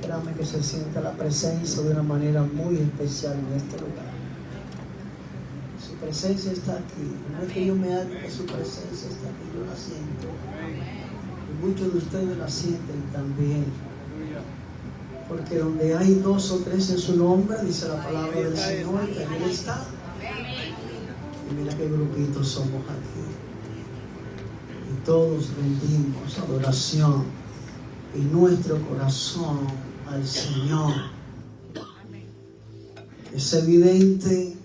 créanme que se siente la presencia de una manera muy especial en este lugar. Su presencia está aquí. No es que yo me haga que su presencia está aquí, yo la siento. Y muchos de ustedes la sienten también. Porque donde hay 2 o 3 en su nombre, dice la palabra del Señor, que Él está. Y mira qué grupitos somos aquí. Y todos rendimos adoración y nuestro corazón al Señor. Es evidente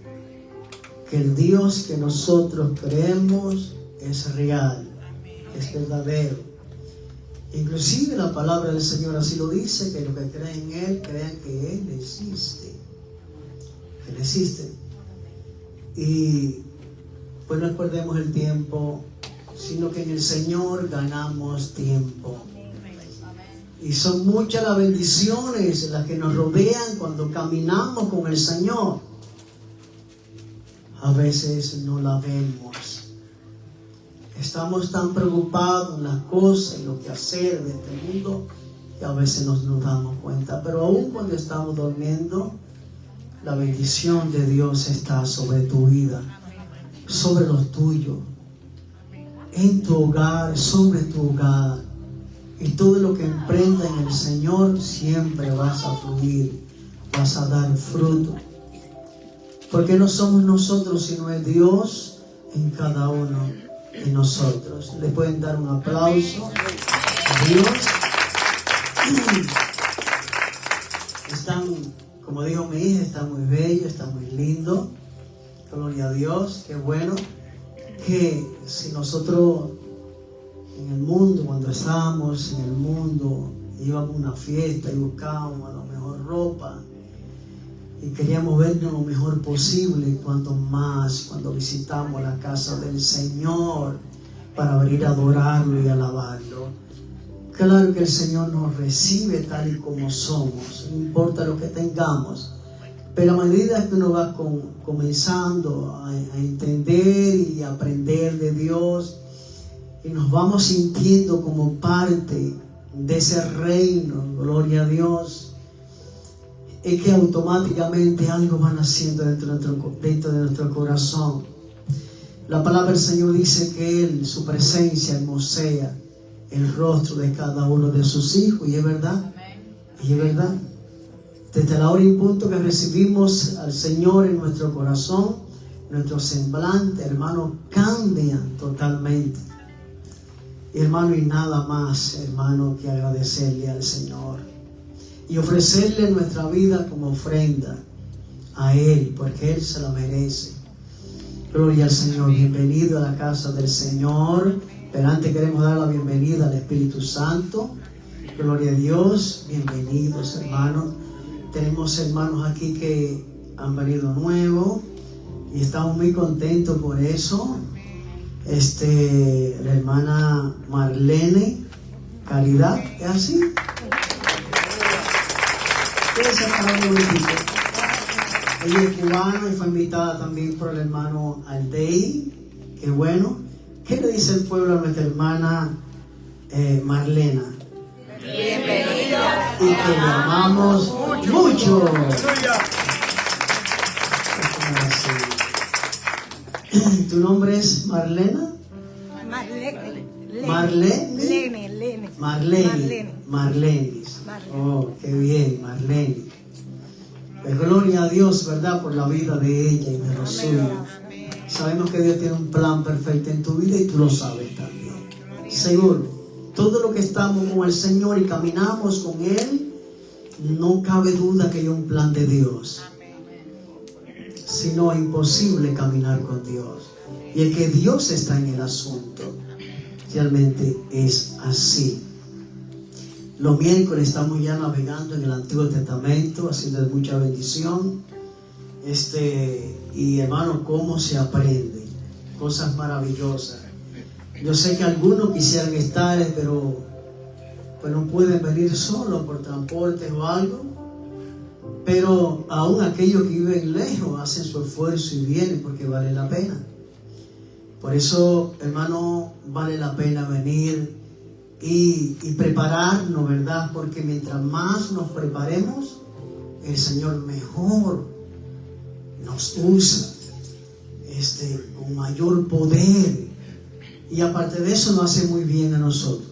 que el Dios que nosotros creemos es real, es verdadero. Inclusive la palabra del Señor así lo dice, que los que creen en Él, crean que Él existe. Él existe. Y pues no perdemos el tiempo, sino que en el Señor ganamos tiempo. Y son muchas las bendiciones las que nos rodean cuando caminamos con el Señor. A veces no la vemos. Estamos tan preocupados en las cosas, en lo que hacer de este mundo, que a veces nos damos cuenta. Pero aún cuando estamos durmiendo, la bendición de Dios está sobre tu vida, sobre los tuyos, en tu hogar, sobre tu hogar. Y todo lo que emprendas en el Señor, siempre vas a fluir, vas a dar fruto. Porque no somos nosotros, sino es Dios en cada uno de nosotros. Le pueden dar un aplauso a Dios. Están, como dijo mi hija, está muy bello, está muy lindo. Gloria a Dios, qué bueno. Que si nosotros en el mundo, cuando estábamos en el mundo, íbamos a una fiesta y buscábamos a lo mejor ropa y queríamos vernos lo mejor posible, cuanto más cuando visitamos la casa del Señor para venir a adorarlo y alabarlo. Claro que el Señor nos recibe tal y como somos, no importa lo que tengamos, pero a medida que uno va comenzando a entender y aprender de Dios, y nos vamos sintiendo como parte de ese reino, gloria a Dios, es que automáticamente algo va naciendo dentro de nuestro corazón. La palabra del Señor dice que Él, su presencia hermosea el rostro de cada uno de sus hijos, y es verdad, y es verdad. Desde la hora y punto que recibimos al Señor en nuestro corazón, nuestro semblante, hermano, cambia totalmente. Y hermano, y nada más, hermano, que agradecerle al Señor y ofrecerle nuestra vida como ofrenda a Él, porque Él se la merece. Gloria al Señor. Bienvenido a la casa del Señor. Pero antes queremos dar la bienvenida al Espíritu Santo. Gloria a Dios. Bienvenidos, hermanos. Tenemos hermanos aquí que han venido nuevos y estamos muy contentos por eso. La hermana Marlene Caridad, ¿es así? Ella es cubana y fue invitada también por el hermano Aldei. Qué bueno. ¿Qué le dice el pueblo a nuestra hermana Marlena? Bienvenida. Y que le amamos mucho. ¿Tu nombre es Marlena? Marlene. Oh, qué bien, Marlene. Pues gloria a Dios, ¿verdad? Por la vida de ella y de los suyos. Sabemos que Dios tiene un plan perfecto en tu vida y tú lo sabes también. Seguro. Todo lo que estamos con el Señor y caminamos con Él, no cabe duda que hay un plan de Dios. Si no, es imposible caminar con Dios. Y es que Dios está en el asunto. Realmente es así. Los miércoles estamos ya navegando en el Antiguo Testamento, haciendo de mucha bendición. Y hermano, cómo se aprende. Cosas maravillosas. Yo sé que algunos quisieran estar, pero pues no pueden venir solo por transporte o algo. Pero aún aquellos que viven lejos hacen su esfuerzo y vienen porque vale la pena. Por eso, hermano, vale la pena venir y prepararnos, ¿verdad? Porque mientras más nos preparemos, el Señor mejor nos usa, con mayor poder. Y aparte de eso nos hace muy bien a nosotros.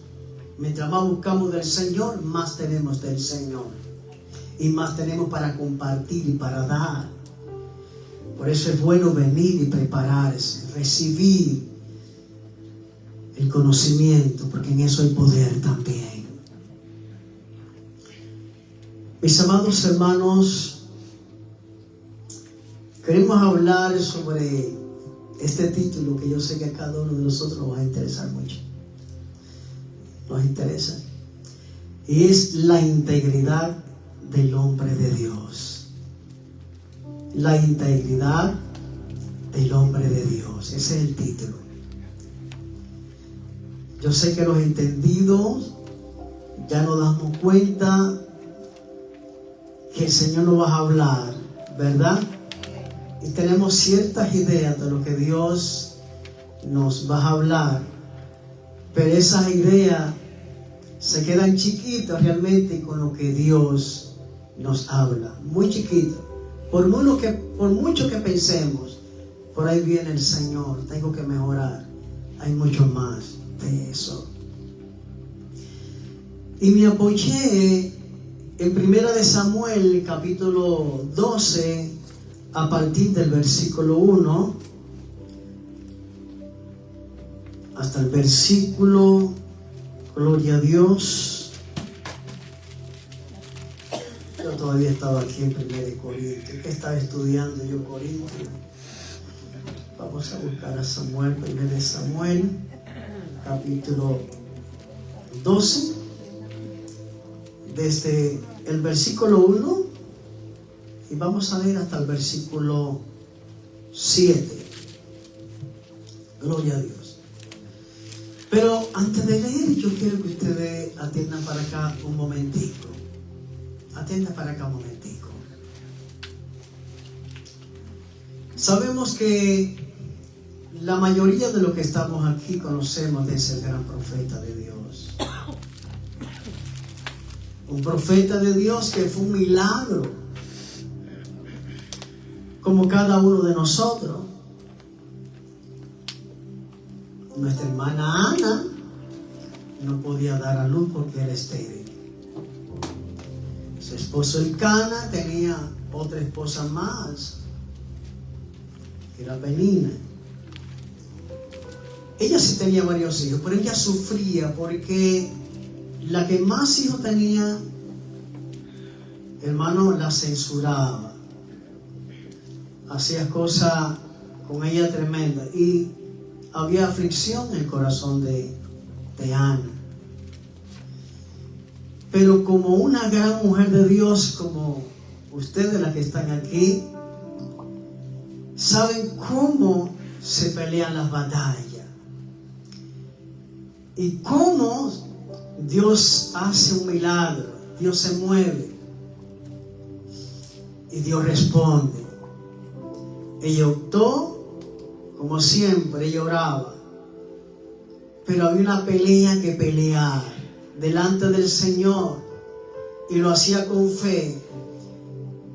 Mientras más buscamos del Señor, más tenemos del Señor. Y más tenemos para compartir y para dar. Por eso es bueno venir y prepararse, recibir el conocimiento, porque en eso hay poder también. Mis amados hermanos, queremos hablar sobre este título que yo sé que a cada uno de nosotros nos va a interesar mucho. Nos interesa. Y es la integridad del hombre de Dios. La integridad del hombre de Dios. Ese es el título. Yo sé que los entendidos ya nos damos cuenta que el Señor nos va a hablar, ¿verdad? Y tenemos ciertas ideas de lo que Dios nos va a hablar, pero esas ideas se quedan chiquitas realmente con lo que Dios nos habla, muy chiquitas. Por mucho que pensemos, por ahí viene el Señor, tengo que mejorar. Hay mucho más de eso. Y me apoyé en 1 de Samuel, capítulo 12, a partir del versículo 1 hasta el versículo, gloria a Dios. Yo todavía estaba aquí en 1 de Corintios. ¿Qué estaba estudiando yo, Corintios? Vamos a buscar a Samuel, 1 de Samuel, capítulo 12, desde el versículo 1, y vamos a leer hasta el versículo 7. Gloria a Dios. Pero antes de leer, yo quiero que ustedes atiendan para acá un momentico. Atiendan para acá un momentico. Sabemos que la mayoría de los que estamos aquí conocemos de ese gran profeta de Dios. Un profeta de Dios que fue un milagro, como cada uno de nosotros. Nuestra hermana Ana no podía dar a luz porque era estéril. Su esposo Elcana tenía otra esposa más, que era Penina. Ella sí tenía varios hijos, pero ella sufría porque la que más hijos tenía, hermano, la censuraba. Hacía cosas con ella tremendas. Y había aflicción en el corazón de Ana. Pero como una gran mujer de Dios, como ustedes las que están aquí, saben cómo se pelean las batallas. Y cómo Dios hace un milagro. Dios se mueve. Y Dios responde. Ella optó, como siempre, ella oraba. Pero había una pelea que pelear delante del Señor. Y lo hacía con fe.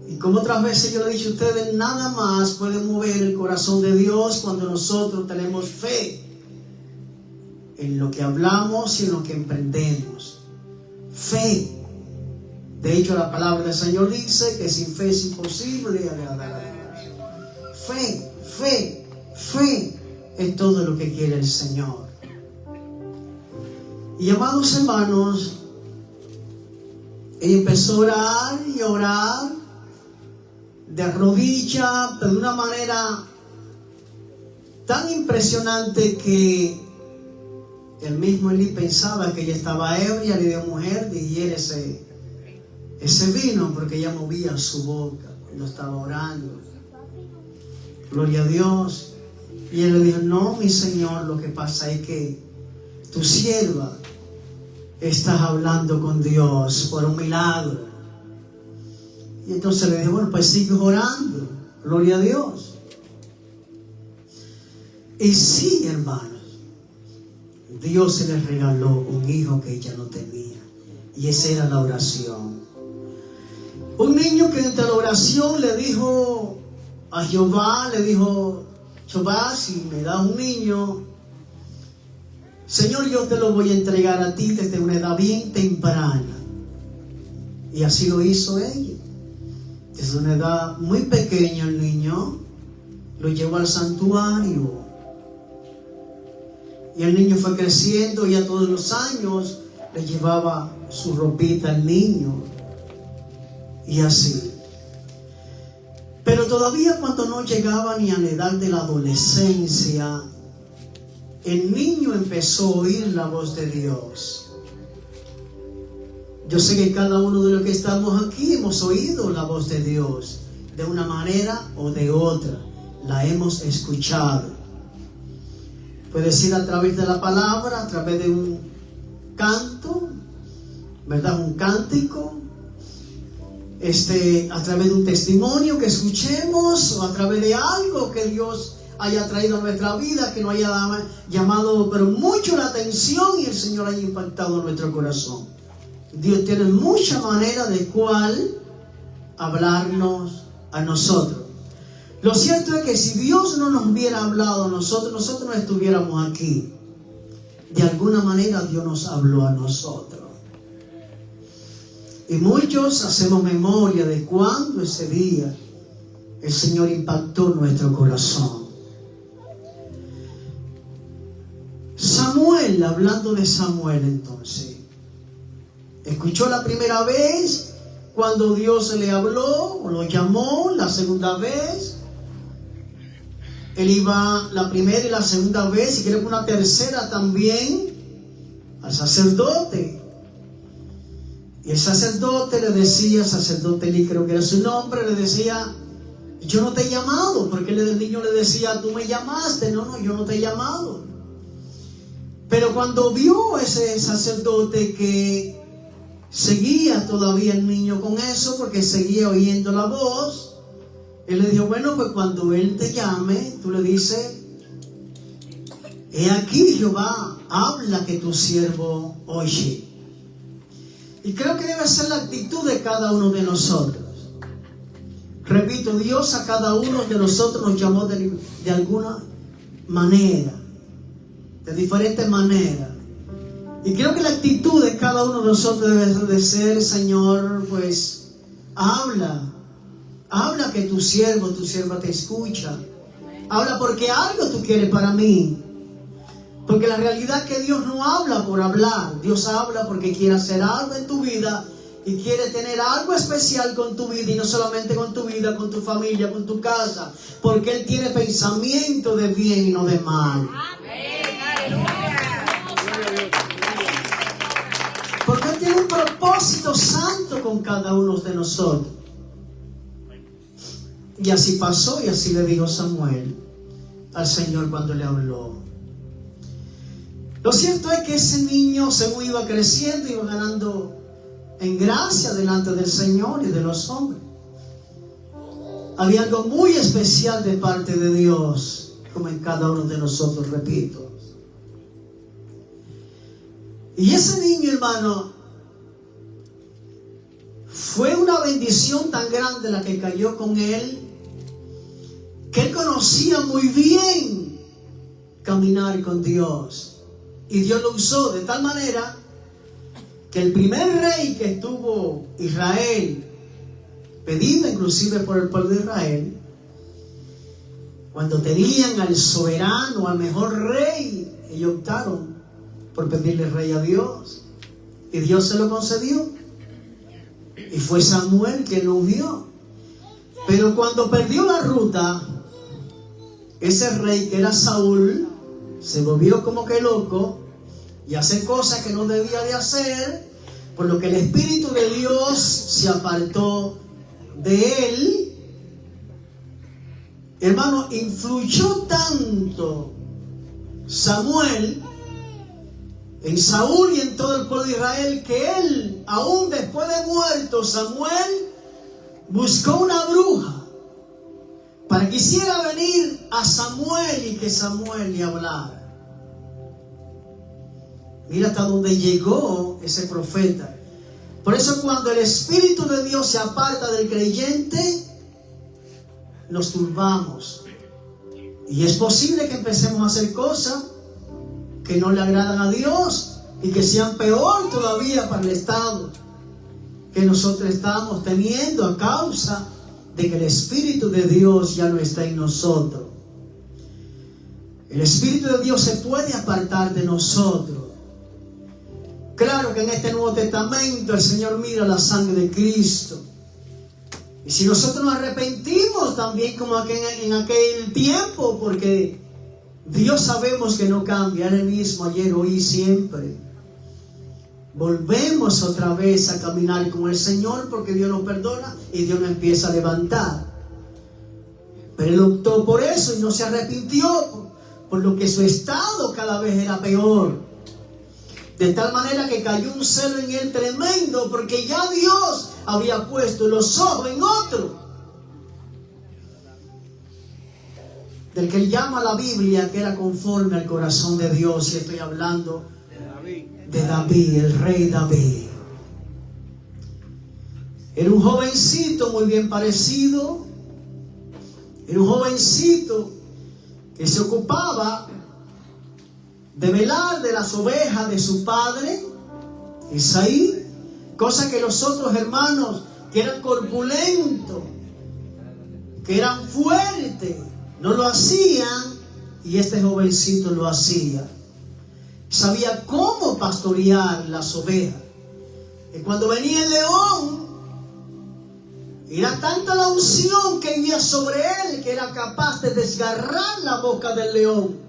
Y como otras veces yo le he dicho a ustedes, nada más puede mover el corazón de Dios cuando nosotros tenemos fe en lo que hablamos y en lo que emprendemos. Fe. De hecho, la palabra del Señor dice que sin fe es imposible agradar a Dios. Fe, fe, fe es todo lo que quiere el Señor. Y amados hermanos, ella empezó a orar y a orar de rodillas, pero de una manera tan impresionante que el mismo Elí pensaba que ella estaba ebria. Le dio mujer, digiere ese vino, porque ella movía su boca cuando estaba orando. Gloria a Dios. Y él le dijo: no, mi Señor, lo que pasa es que tu sierva estás hablando con Dios por un milagro. Y entonces le dijo: bueno, pues sigue orando. Gloria a Dios. Y sí, hermanos, Dios se le regaló un hijo que ella no tenía. Y esa era la oración. Un niño que entre la oración le dijo a Jehová, Jehová, si me da un niño, Señor, yo te lo voy a entregar a ti desde una edad bien temprana. Y así lo hizo ella. Desde una edad muy pequeña el niño lo llevó al santuario. Y el niño fue creciendo y a todos los años le llevaba su ropita al niño. Y así. Pero todavía cuando no llegaba ni a la edad de la adolescencia, el niño empezó a oír la voz de Dios. Yo sé que cada uno de los que estamos aquí hemos oído la voz de Dios de una manera o de otra. La hemos escuchado. Puede ser a través de la palabra, a través de un canto, ¿verdad? Un cántico, a través de un testimonio que escuchemos, o a través de algo que Dios haya traído a nuestra vida, que nos haya llamado pero mucho la atención y el Señor haya impactado nuestro corazón. Dios tiene muchas maneras de cuál hablarnos a nosotros. Lo cierto es que si Dios no nos hubiera hablado a nosotros no estuviéramos aquí. De alguna manera Dios nos habló a nosotros. Y muchos hacemos memoria de cuando ese día el Señor impactó nuestro corazón. Samuel, hablando de Samuel entonces, escuchó la primera vez cuando Dios le habló o lo llamó. La segunda vez él iba la primera y la segunda vez, y creo que una tercera también, al sacerdote. Y el sacerdote le decía, sacerdote Eli creo que era su nombre, le decía, yo no te he llamado, porque el niño le decía, tú me llamaste. No, yo no te he llamado. Pero cuando vio ese sacerdote que seguía todavía el niño con eso, porque seguía oyendo la voz, él le dijo, bueno, pues cuando él te llame, tú le dices, he aquí Jehová, habla que tu siervo oye. Y creo que debe ser la actitud de cada uno de nosotros. Repito, Dios a cada uno de nosotros nos llamó de alguna manera, de diferentes maneras. Y creo que la actitud de cada uno de nosotros debe de ser, Señor, pues, habla que tu sierva te escucha. Habla porque algo tú quieres para mí. Porque la realidad es que Dios no habla por hablar. Dios habla porque quiere hacer algo en tu vida y quiere tener algo especial con tu vida, y no solamente con tu vida, con tu familia, con tu casa, porque Él tiene pensamiento de bien y no de mal. Porque Él tiene un propósito santo con cada uno de nosotros. Y así pasó, y así le dijo Samuel al Señor cuando le habló. Lo cierto es que ese niño, según iba creciendo, iba ganando en gracia delante del Señor y de los hombres. Había algo muy especial de parte de Dios, como en cada uno de nosotros, repito. Y ese niño, hermano, fue una bendición tan grande la que cayó con él, que él conocía muy bien caminar con Dios. Y Dios lo usó de tal manera que el primer rey que tuvo Israel, pedido inclusive por el pueblo de Israel, cuando tenían al soberano, al mejor rey, ellos optaron por pedirle rey a Dios. Y Dios se lo concedió. Y fue Samuel quien lo ungió. Pero cuando perdió la ruta, ese rey que era Saúl se volvió como que loco y hace cosas que no debía de hacer, por lo que el Espíritu de Dios se apartó de él. Hermano, influyó tanto Samuel en Saúl y en todo el pueblo de Israel, que él, aún después de muerto Samuel, buscó una bruja para que hiciera venir a Samuel y que Samuel le hablara. Mira hasta dónde llegó ese profeta. Por eso cuando el Espíritu de Dios se aparta del creyente, nos turbamos. Y es posible que empecemos a hacer cosas que no le agradan a Dios y que sean peor todavía para el estado que nosotros estamos teniendo a causa de que el Espíritu de Dios ya no está en nosotros. El Espíritu de Dios se puede apartar de nosotros. Claro que en este Nuevo Testamento el Señor mira la sangre de Cristo. Y si nosotros nos arrepentimos también como en aquel tiempo, porque Dios sabemos que no cambia, Él mismo ayer, hoy y siempre. Volvemos otra vez a caminar con el Señor porque Dios nos perdona y Dios nos empieza a levantar. Pero Él optó por eso y no se arrepintió, por lo que su estado cada vez era peor. De tal manera que cayó un celo en él tremendo, porque ya Dios había puesto los ojos en otro. Del que él llama a la Biblia que era conforme al corazón de Dios. Y estoy hablando de David, el rey David. Era un jovencito muy bien parecido. Era un jovencito que se ocupaba de velar de las ovejas de su padre Isaí, cosa que los otros hermanos que eran corpulentos, que eran fuertes, no lo hacían, y este jovencito lo hacía. Sabía cómo pastorear las ovejas. Y cuando venía el león, era tanta la unción que vivía sobre él que era capaz de desgarrar la boca del león.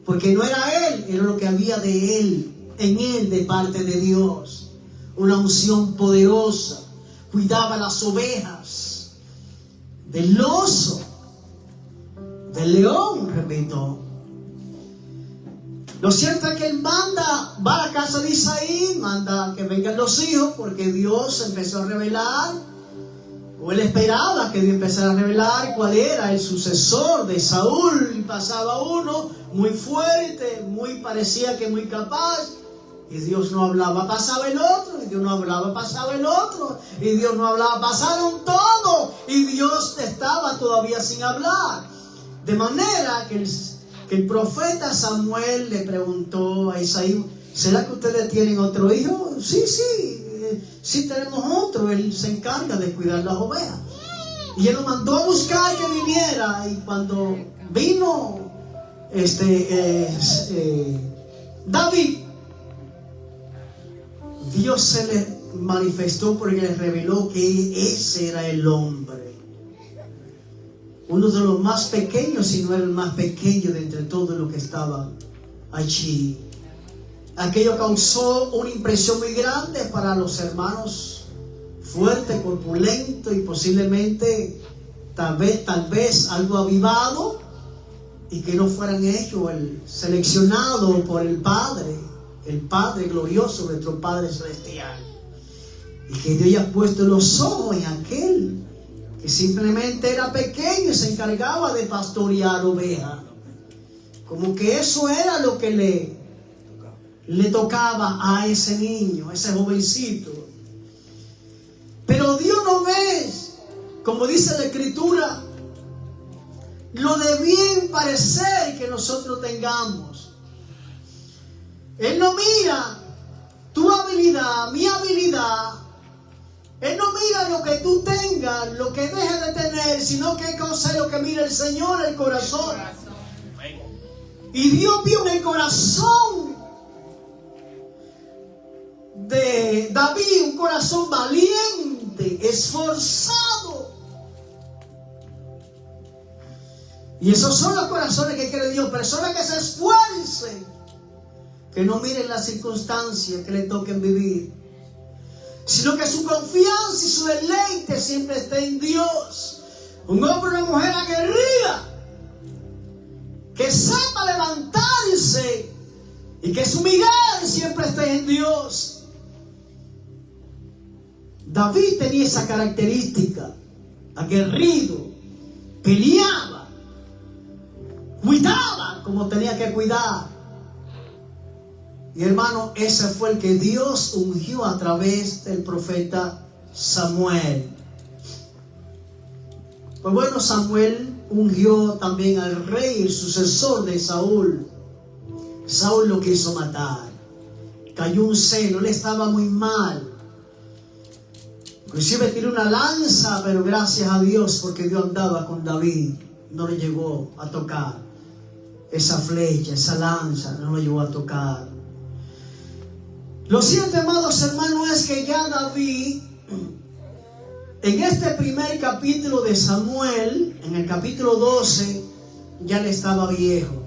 Porque no era él, era lo que había de él, en él, de parte de Dios. Una unción poderosa. Cuidaba las ovejas del oso, del león, repito. Lo cierto es que él va a la casa de Isaí, manda que vengan los hijos, porque Dios empezó a revelar, o él esperaba que Dios empezara a revelar cuál era el sucesor de Saúl. Y pasaba uno muy fuerte, parecía que muy capaz, y Dios no hablaba. Pasaba el otro, y Dios no hablaba. Pasaba el otro, y Dios no hablaba. Pasaron todos, y Dios estaba todavía sin hablar. De manera que el profeta Samuel le preguntó a Isaí: ¿será que ustedes tienen otro hijo? Sí tenemos otro. Él se encarga de cuidar las ovejas. Y él lo mandó a buscar que viniera. Y cuando vino David, Dios se le manifestó porque le reveló que ese era el hombre. Uno de los más pequeños, si no era el más pequeño de entre todos los que estaban allí. Aquello causó una impresión muy grande para los hermanos, fuerte, corpulento y posiblemente tal vez algo avivado, y que no fueran ellos el seleccionado por el Padre glorioso, nuestro Padre celestial, y que Dios haya puesto los ojos en aquel que simplemente era pequeño y se encargaba de pastorear ovejas, como que eso era lo que le tocaba a ese niño, a ese jovencito. Pero Dios no ve, como dice la Escritura, lo de bien parecer que nosotros tengamos. Él no mira tu habilidad, mi habilidad. Él no mira lo que tú tengas, lo que dejes de tener, sino que cosa es lo que mira el Señor, el corazón. Y Dios vio en el corazón de David un corazón valiente, esforzado. Y esos son los corazones que quiere Dios, personas que se esfuercen, que no miren las circunstancias que le toquen vivir, sino que su confianza y su deleite siempre esté en Dios. Un hombre o una mujer aguerrida, que sepa levantarse y que su mirar siempre esté en Dios. David tenía esa característica: aguerrido, peleaba, cuidaba como tenía que cuidar. Y hermano, ese fue el que Dios ungió a través del profeta Samuel. Pues bueno, Samuel ungió también al rey, el sucesor de Saúl. Saúl lo quiso matar. Cayó un celo, él estaba muy mal. Inclusive tiró una lanza, pero gracias a Dios, porque Dios andaba con David, no le llegó a tocar esa flecha, esa lanza, no le llegó a tocar. Lo cierto, amados hermanos, es que ya David, en este primer capítulo de Samuel, en el capítulo 12, ya le estaba viejo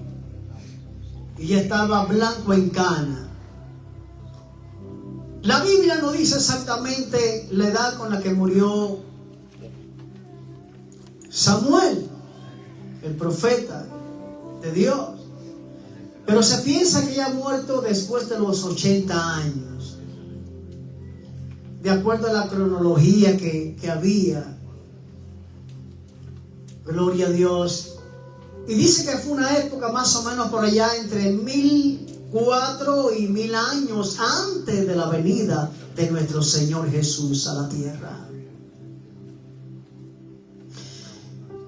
y ya estaba blanco en cana. La Biblia no dice exactamente la edad con la que murió Samuel, el profeta de Dios, pero se piensa que ya ha muerto después de los 80 años, de acuerdo a la cronología que había. Gloria a Dios. Y dice que fue una época más o menos por allá entre 1004 y 1000 años antes de la venida de nuestro Señor Jesús a la tierra.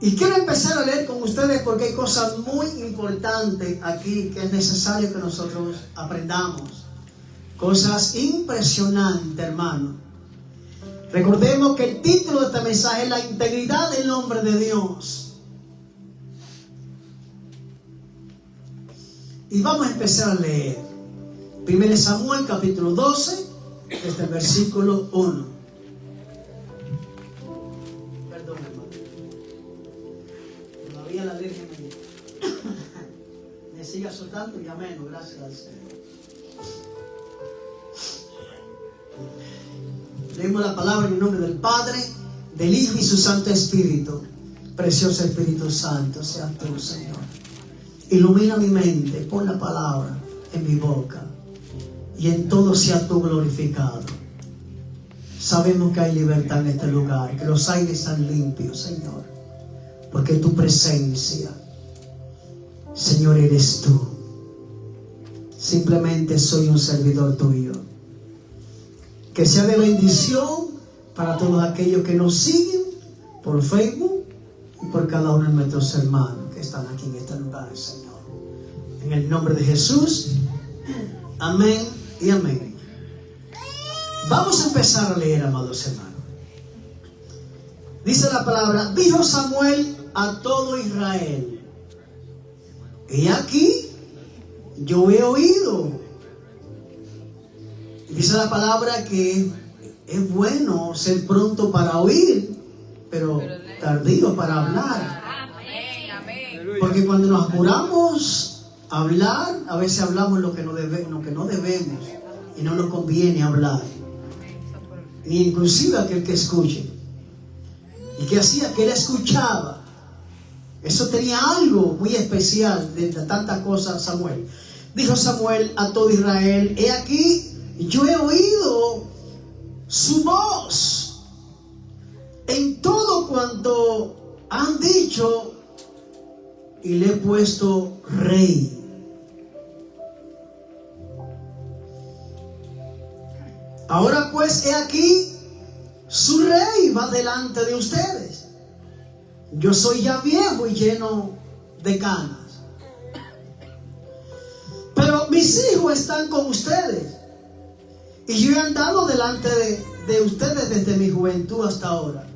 Y quiero empezar a leer con ustedes porque hay cosas muy importantes aquí que es necesario que nosotros aprendamos. Cosas impresionantes, hermano. Recordemos que el título de este mensaje es la integridad del hombre de Dios. Y vamos a empezar a leer 1 Samuel capítulo 12, desde el versículo 1. Perdón, hermano. Todavía la alergia me sigue soltando y amén, gracias al Señor. Leemos la palabra en el nombre del Padre, del Hijo y su Santo Espíritu. Precioso Espíritu Santo, sea tú, Señor. Ilumina mi mente, pon la palabra en mi boca y en todo sea tú glorificado. Sabemos que hay libertad en este lugar, que los aires están limpios, Señor, porque tu presencia, Señor, eres tú. Simplemente soy un servidor tuyo. Que sea de bendición para todos aquellos que nos siguen por Facebook y por cada uno de nuestros hermanos que están aquí en este lugar, Señor. En el nombre de Jesús, amén y amén. Vamos a empezar a leer, amados hermanos. Dice la palabra: dijo Samuel a todo Israel: he aquí, yo he oído. Dice la palabra que es bueno ser pronto para oír, pero tardío para hablar. Porque cuando nos apuramos a hablar, a veces hablamos lo que no debemos y no nos conviene hablar. Ni inclusive aquel que escuche. ¿Y qué hacía? Que él escuchaba. Eso tenía algo muy especial de tantas cosas. Samuel. Dijo Samuel a todo Israel: he aquí, yo he oído su voz en todo cuanto han dicho y le he puesto rey. Ahora pues, he aquí, su rey va delante de ustedes. Yo soy ya viejo y lleno de canas, pero mis hijos están con ustedes. Y yo he andado delante de ustedes desde mi juventud hasta ahora.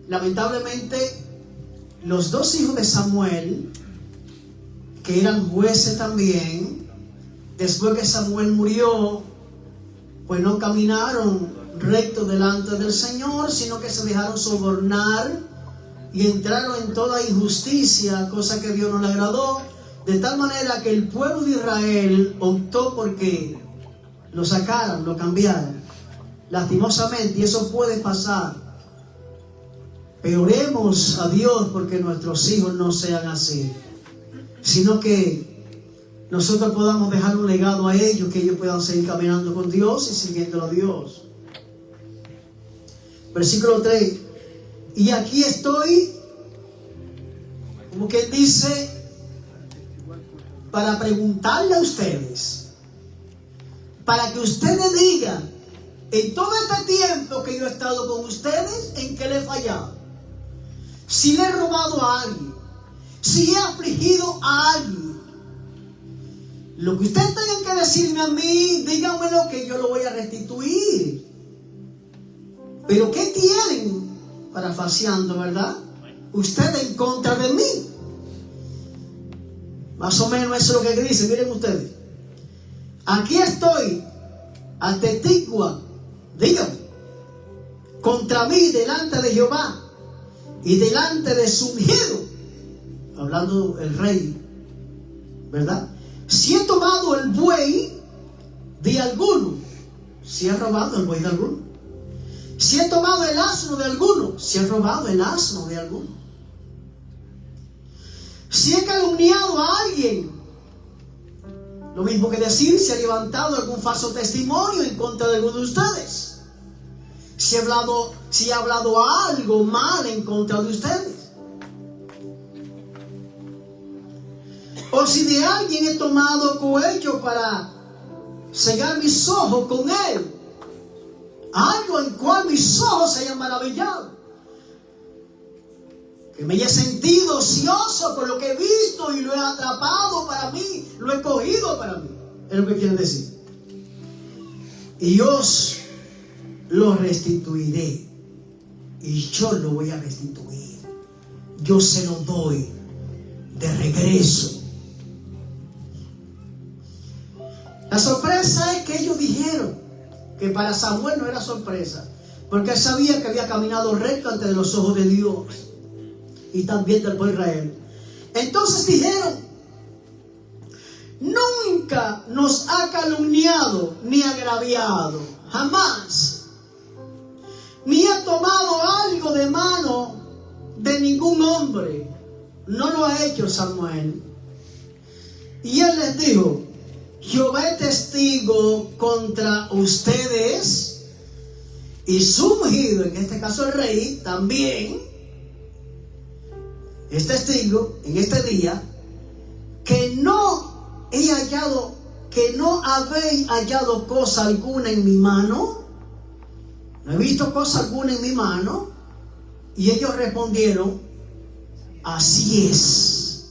Lamentablemente, los dos hijos de Samuel, que eran jueces también, después que Samuel murió, pues no caminaron recto delante del Señor, sino que se dejaron sobornar y entraron en toda injusticia, cosa que a Dios no le agradó, de tal manera que el pueblo de Israel optó porque lo sacaran, lo cambiaran, lastimosamente, y eso puede pasar. Pero oremos a Dios porque nuestros hijos no sean así, sino que nosotros podamos dejar un legado a ellos, que ellos puedan seguir caminando con Dios y siguiéndolo a Dios. Versículo 3: y aquí estoy, como que dice, para preguntarle a ustedes para que ustedes digan, en todo este tiempo que yo he estado con ustedes, ¿en qué le he fallado? Si le he robado a alguien, si he afligido a alguien, lo que ustedes tengan que decirme a mí, díganmelo que yo lo voy a restituir. Pero ¿qué tienen? Parafaseando, ¿verdad? Ustedes en contra de mí. Más o menos eso es lo que dice. Miren ustedes. Aquí estoy, atestigua, díganme, contra mí delante de Jehová y delante de su ungido, hablando el rey, ¿verdad? Si he tomado el buey de alguno, si he robado el buey de alguno. Si he tomado el asno de alguno, si he robado el asno de alguno. Si he calumniado a alguien, lo mismo que decir si he levantado algún falso testimonio en contra de alguno de ustedes. Si he hablado algo mal en contra de ustedes. O si de alguien he tomado cohecho para cegar mis ojos con él. Algo en cual mis ojos se hayan maravillado. Que me haya sentido ocioso por lo que he visto y lo he atrapado para mí, lo he cogido para mí. Es lo que quiere decir. Y os lo restituiré. Y yo lo voy a restituir. Yo se lo doy de regreso. La sorpresa es que ellos dijeron que para Samuel no era sorpresa, porque él sabía que había caminado recto ante los ojos de Dios y también del pueblo de Israel. Entonces dijeron: nunca nos ha calumniado ni agraviado, jamás, ni ha tomado algo de mano de ningún hombre. No lo ha hecho Samuel. Y él les dijo: Jehová es testigo contra ustedes, y su ungido, en este caso el rey, también es testigo en este día, que no habéis hallado cosa alguna en mi mano. No he visto cosa alguna en mi mano. Y ellos respondieron: así es.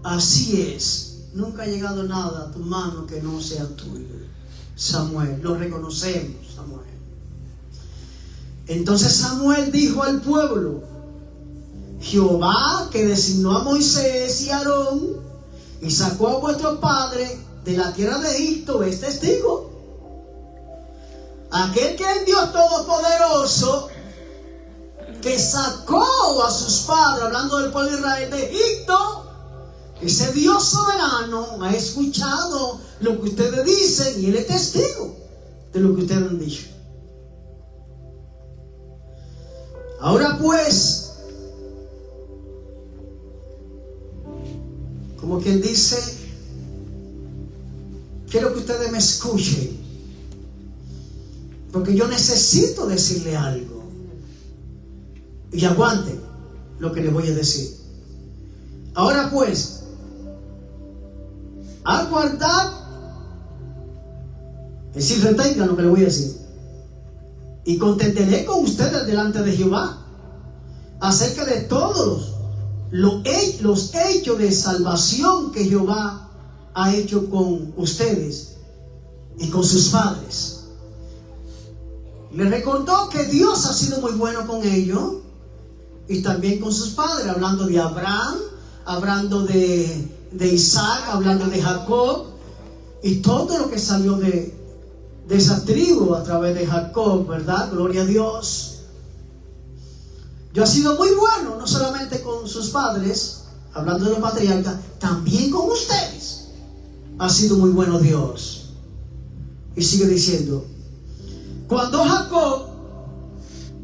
Así es. Nunca ha llegado nada a tu mano que no sea tuyo, Samuel. Lo reconocemos, Samuel. Entonces Samuel dijo al pueblo: Jehová, que designó a Moisés y a Aarón y sacó a vuestro padre de la tierra de Egipto, es testigo. Aquel que es el Dios Todopoderoso, que sacó a sus padres, hablando del pueblo de Israel, de Egipto, ese Dios soberano ha escuchado lo que ustedes dicen y Él es testigo de lo que ustedes han dicho. Ahora pues, como quien dice, quiero que ustedes me escuchen, porque yo necesito decirle algo. Y aguanten lo que les voy a decir. Ahora pues, aguardad, es decir, retengan lo que le voy a decir, y contenderé con ustedes delante de Jehová acerca de todos los hechos de salvación que Jehová ha hecho con ustedes y con sus padres. Les recordó que Dios ha sido muy bueno con ellos y también con sus padres, hablando de Abraham, hablando de Isaac, hablando de Jacob, y todo lo que salió de esa tribu a través de Jacob, ¿verdad? Gloria a Dios. Dios ha sido muy bueno, no solamente con sus padres, hablando de los patriarcas, también con ustedes ha sido muy bueno Dios. Y sigue diciendo: cuando Jacob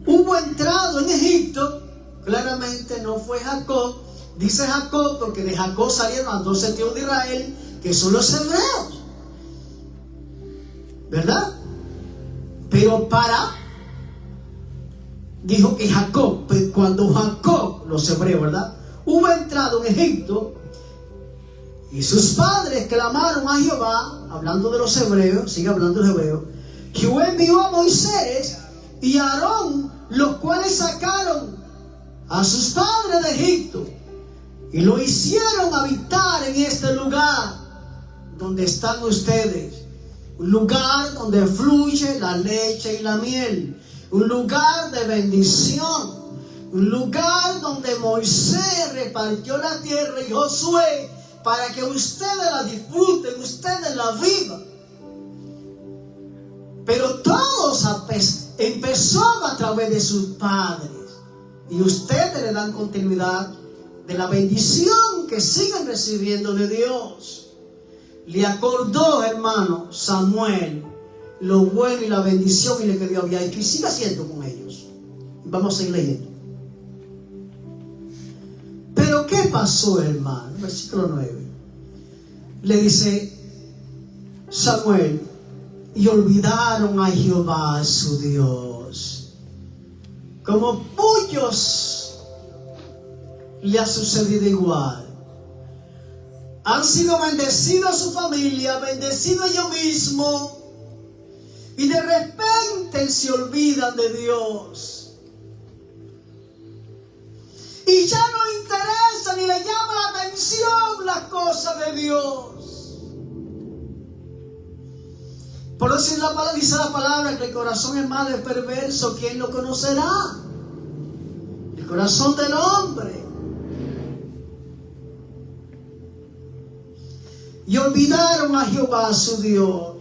hubo entrado en Egipto, claramente no fue Jacob. Dice Jacob porque de Jacob salieron las 12 tribus de Israel, que son los hebreos, ¿verdad? Pero dijo que Jacob, cuando Jacob, los hebreos, ¿verdad?, hubo entrado en Egipto, Y sus padres clamaron a Jehová, hablando de los hebreos, sigue hablando de los hebreos. Jehová envió a Moisés y a Aarón, los cuales sacaron a sus padres de Egipto y lo hicieron habitar en este lugar donde están ustedes. Un lugar donde fluye la leche y la miel. Un lugar de bendición. Un lugar donde Moisés repartió la tierra y Josué, para que ustedes la disfruten, ustedes la vivan. Pero todos empezó a través de sus padres. Y ustedes le dan continuidad de la bendición que siguen recibiendo de Dios. Le acordó, hermano, Samuel lo bueno y la bendición y lo que Dios había hecho, y sigue haciendo con ellos. Vamos a seguir leyendo. Pero ¿qué pasó, hermano? Versículo 9. Le dice Samuel: y olvidaron a Jehová su Dios. Como muchos le ha sucedido igual. Han sido bendecidos su familia, bendecidos ellos mismos, y de repente se olvidan de Dios. Y ya no interesa ni le llama la atención las cosas de Dios. Por eso dice la palabra que el corazón, hermano, es perverso. ¿Quién lo conocerá? El corazón del hombre. Y olvidaron a Jehová su Dios.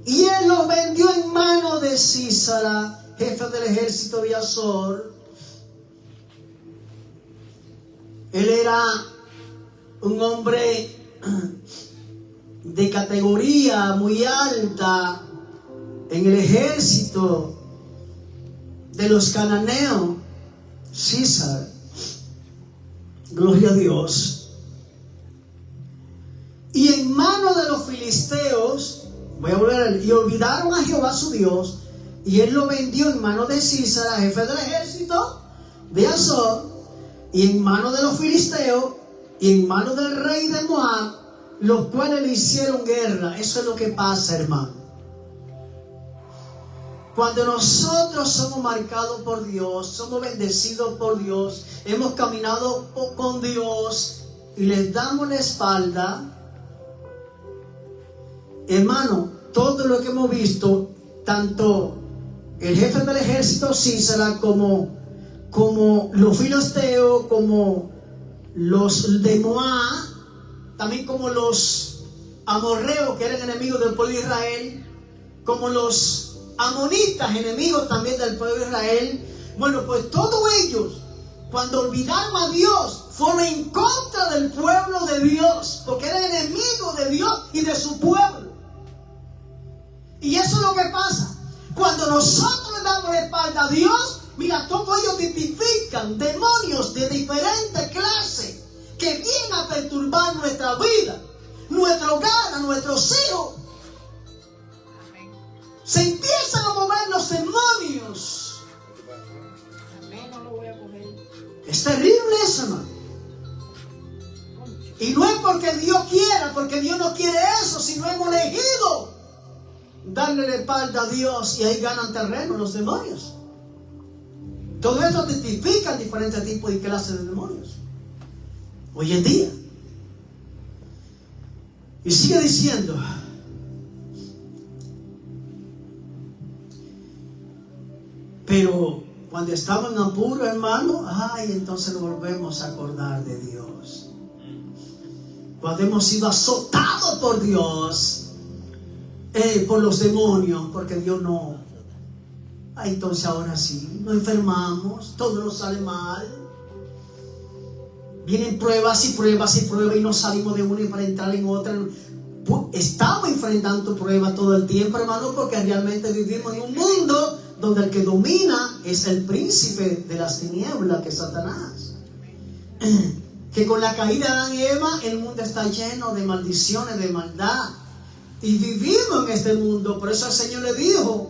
Y él los vendió en mano de Sísara, jefe del ejército de Azor. Él era un hombre de categoría muy alta en el ejército de los cananeos. César, gloria a Dios. Y en manos de los filisteos, voy a volver a leer, y olvidaron a Jehová su Dios, y él lo vendió en manos de Císara, jefe del ejército de Azor, y en manos de los filisteos, y en manos del rey de Moab, los cuales le hicieron guerra. Eso es lo que pasa, hermano. Cuando nosotros somos marcados por Dios, somos bendecidos por Dios, hemos caminado con Dios y les damos la espalda, hermano, todo lo que hemos visto, tanto el jefe del ejército Sísara como los filisteos, como los de Moab, también como los amorreos que eran enemigos del pueblo de Israel, como los amonitas, enemigos también del pueblo de Israel. Bueno, pues todos ellos, cuando olvidaron a Dios, fueron en contra del pueblo de Dios, porque eran enemigos de Dios y de su pueblo. Y eso es lo que pasa. Cuando nosotros le damos la espalda a Dios, mira, todos ellos tipifican demonios de diferentes clases que vienen a perturbar nuestra vida, nuestro hogar, a nuestros hijos. Se empiezan a mover los demonios. Es terrible eso, hermano. Y no es porque Dios quiera, porque Dios no quiere eso, sino hemos elegido darle la espalda a Dios, y ahí ganan terreno los demonios. Todo esto testifica diferentes tipos y clases de demonios hoy en día. Y sigue diciendo: pero cuando estamos en apuro, hermano, entonces nos volvemos a acordar de Dios. Cuando hemos sido azotados por Dios, por los demonios, porque Dios no. Entonces ahora sí, nos enfermamos, todo nos sale mal. Vienen pruebas y pruebas y pruebas y no salimos de una y para entrar en otra. Estamos enfrentando pruebas todo el tiempo, hermano, porque realmente vivimos en un mundo donde el que domina es el príncipe de las tinieblas, que es Satanás. Que con la caída de Adán y Eva, el mundo está lleno de maldiciones, de maldad. Y vivimos en este mundo. Por eso el Señor le dijo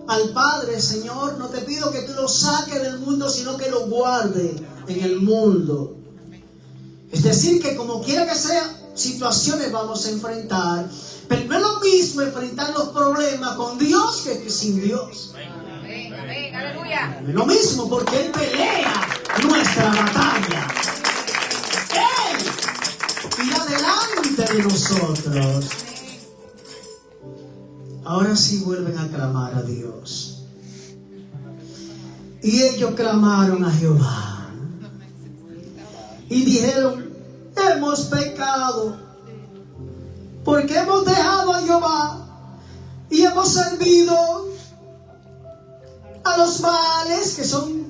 al Padre: Señor, no te pido que tú lo saques del mundo, sino que lo guardes en el mundo. Es decir, que como quiera que sea, situaciones vamos a enfrentar. Pero no es lo mismo enfrentar los problemas con Dios que sin Dios. Amén, amén, aleluya. No es lo mismo, porque Él pelea nuestra batalla. Él irá delante de nosotros. Ahora sí vuelven a clamar a Dios. Y ellos clamaron a Jehová. Y dijeron: hemos pecado, porque hemos dejado a Jehová y hemos servido a los Baales, que son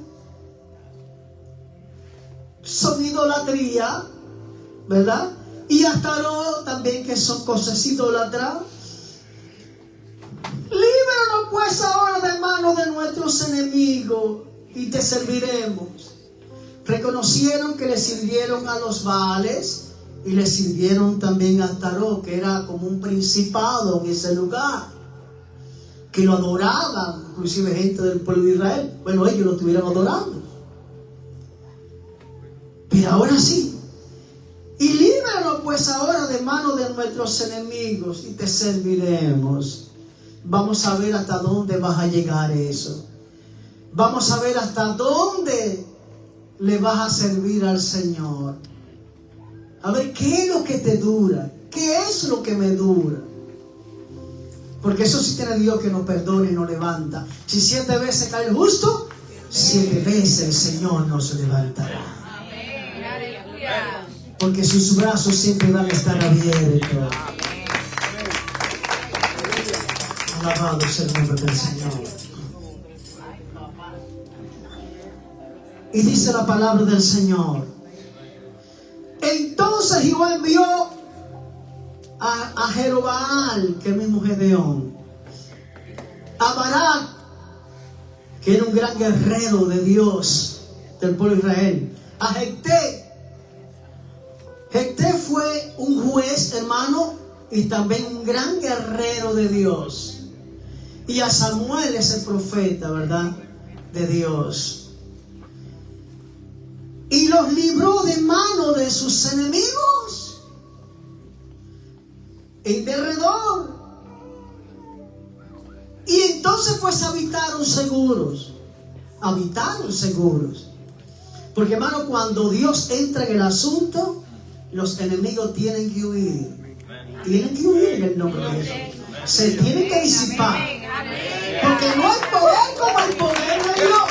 idolatría, ¿verdad? Y a Astarot también, que son cosas idólatras. Líbranos pues ahora de manos de nuestros enemigos y te serviremos. Reconocieron que le sirvieron a los Baales y le sirvieron también a Astarot, que era como un principado en ese lugar, que lo adoraban, inclusive gente del pueblo de Israel. Bueno, ellos lo estuvieron adorando. Pero ahora sí. Y líbranos pues ahora de manos de nuestros enemigos y te serviremos. Vamos a ver hasta dónde vas a llegar eso. Vamos a ver hasta dónde le vas a servir al Señor. A ver, ¿qué es lo que te dura? ¿Qué es lo que me dura? Porque eso sí tiene Dios, que nos perdone y nos levanta. Si 7 veces cae el justo, 7 veces el Señor nos levantará. Amén, aleluya. Porque sus brazos siempre van a estar abiertos. Alabado sea el nombre del Señor. Y dice la palabra del Señor: entonces Jehová envió a Jerobbaal, que es mismo Gedeón, a Barak, que era un gran guerrero de Dios del pueblo de Israel, a Jefté. Jefté fue un juez, hermano, y también un gran guerrero de Dios. Y a Samuel, ese profeta, ¿verdad?, de Dios. Y los libró de mano de sus enemigos en derredor. Y entonces pues habitaron seguros. Habitaron seguros. Porque, hermano, cuando Dios entra en el asunto, los enemigos tienen que huir. Tienen que huir en el nombre de Jesús. Se tienen que disipar. Porque no hay poder como el poder de Dios.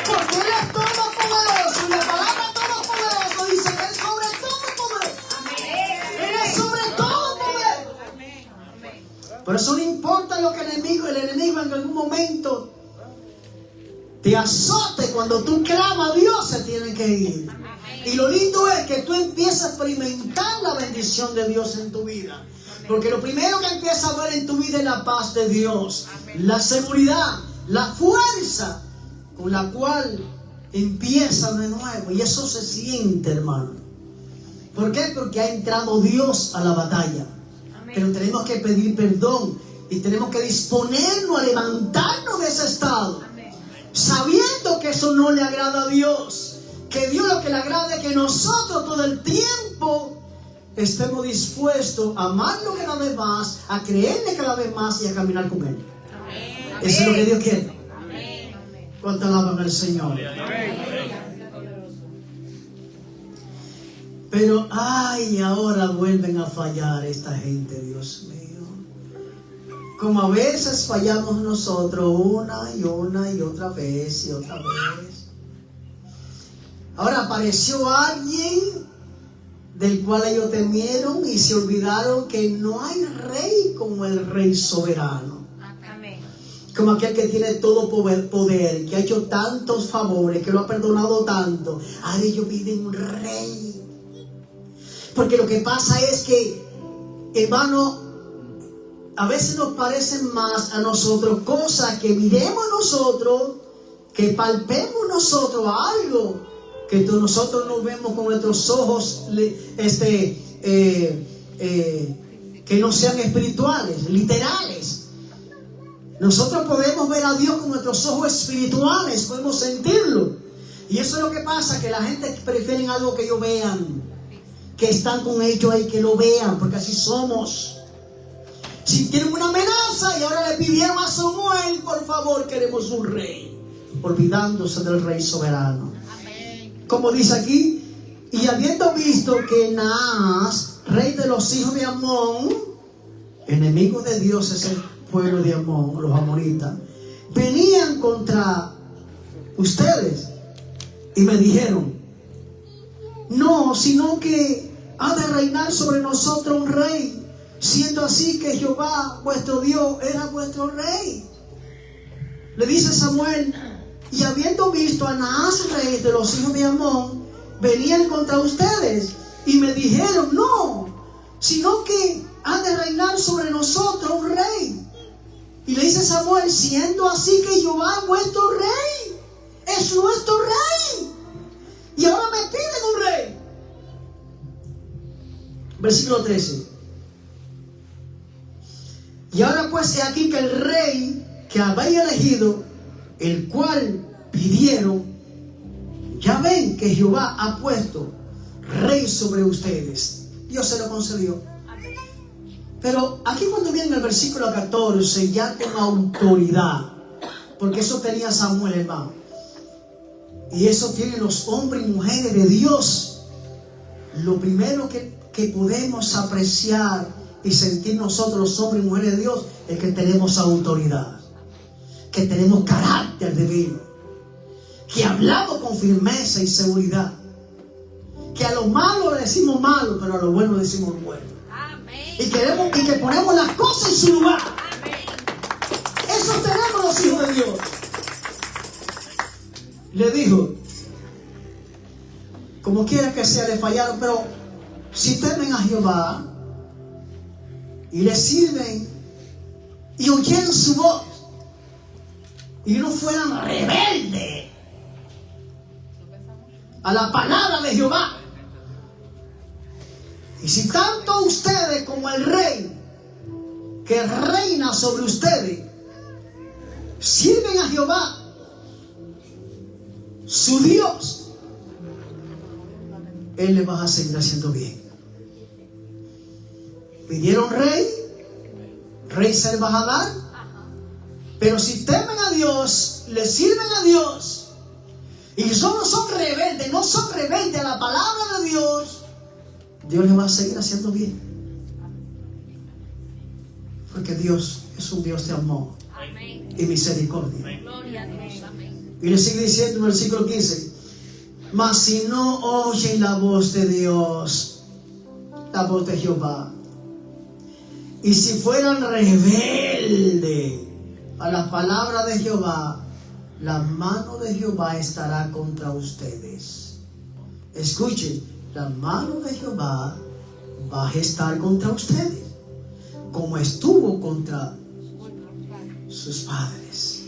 Porque Él es todopoderoso. Y la palabra todopoderoso dice que Él es sobre todo poder. Él es sobre todo poder. Por eso no importa lo que el enemigo en algún momento te azote. Cuando tú clamas a Dios, se tienen que ir. Y lo lindo es que tú empiezas a experimentar la bendición de Dios en tu vida. Porque lo primero que empiezas a ver en tu vida es la paz de Dios, la seguridad, la fuerza con la cual empiezas de nuevo. Y eso se siente, hermano. ¿Por qué? Porque ha entrado Dios a la batalla. Pero tenemos que pedir perdón y tenemos que disponernos a levantarnos de ese estado, sabiendo que eso no le agrada a Dios. Que Dios lo que le agrada es que nosotros todo el tiempo estemos dispuestos a amarlo cada vez más, a creerle cada vez más y a caminar con Él. Amén. Eso es lo que Dios quiere. ¿Cuánto alaban al Señor? Pero, ay, ahora vuelven a fallar esta gente, Dios mío. Como a veces fallamos nosotros una y otra vez y otra vez. Ahora apareció alguien del cual ellos temieron y se olvidaron que no hay rey como el rey soberano. Amén. Como aquel que tiene todo poder, que ha hecho tantos favores, que lo ha perdonado tanto. Ahora ellos piden un rey. Porque lo que pasa es que, hermano, a veces nos parecen más a nosotros cosas que miremos nosotros, que palpemos nosotros algo que nosotros no vemos con nuestros ojos que no sean espirituales, literales. Nosotros podemos ver a Dios con nuestros ojos espirituales, podemos sentirlo. Y eso es lo que pasa, que la gente prefiere algo que ellos vean, que están con ellos ahí, que lo vean, porque así somos. Si tienen una amenaza y ahora le pidieron a Samuel, por favor, queremos un rey, olvidándose del rey soberano. Como dice aquí, y habiendo visto que Naas, rey de los hijos de Amón, enemigo de Dios es el pueblo de Amón, los amonitas, venían contra ustedes y me dijeron: no, sino que ha de reinar sobre nosotros un rey, siendo así que Jehová vuestro Dios era vuestro rey. Le dice Samuel: y habiendo visto a Naas, rey de los hijos de Amón, venían contra ustedes y me dijeron: no, sino que ha de reinar sobre nosotros un rey. Y le dice Samuel: siendo así que Jehová vuestro rey es nuestro rey, y ahora me piden un rey. Versículo 13. Y ahora pues he aquí que el rey que habéis elegido, el cual pidieron, ya ven que Jehová ha puesto rey sobre ustedes. Dios se lo concedió. Pero aquí cuando viene el versículo 14, ya con autoridad, porque eso tenía Samuel, hermano, y eso tienen los hombres y mujeres de Dios. Lo primero que podemos apreciar y sentir nosotros, los hombres y mujeres de Dios, es que tenemos autoridad, que tenemos carácter divino, que hablamos con firmeza y seguridad, que a lo malo le decimos malo, pero a lo bueno le decimos bueno. Y que ponemos las cosas en su lugar. Eso tenemos los hijos de Dios. Le dijo: como quiera que sea, le fallaron, pero si temen a Jehová y le sirven y oyeran su voz y no fueran rebeldes a la palabra de Jehová, y si tanto ustedes como el rey que reina sobre ustedes sirven a Jehová, su Dios, Él les va a seguir haciendo bien. Pidieron rey se les va a dar, pero si temen a Dios, le sirven a Dios, y no son rebeldes a la palabra de Dios, Dios les va a seguir haciendo bien. Porque Dios es un Dios de amor y misericordia. Y le sigue diciendo en el versículo 15: mas si no oyen la voz de Dios, la voz de Jehová, y si fueran rebeldes a la palabra de Jehová, la mano de Jehová estará contra ustedes. Escuchen, la mano de Jehová va a estar contra ustedes, como estuvo contra sus padres.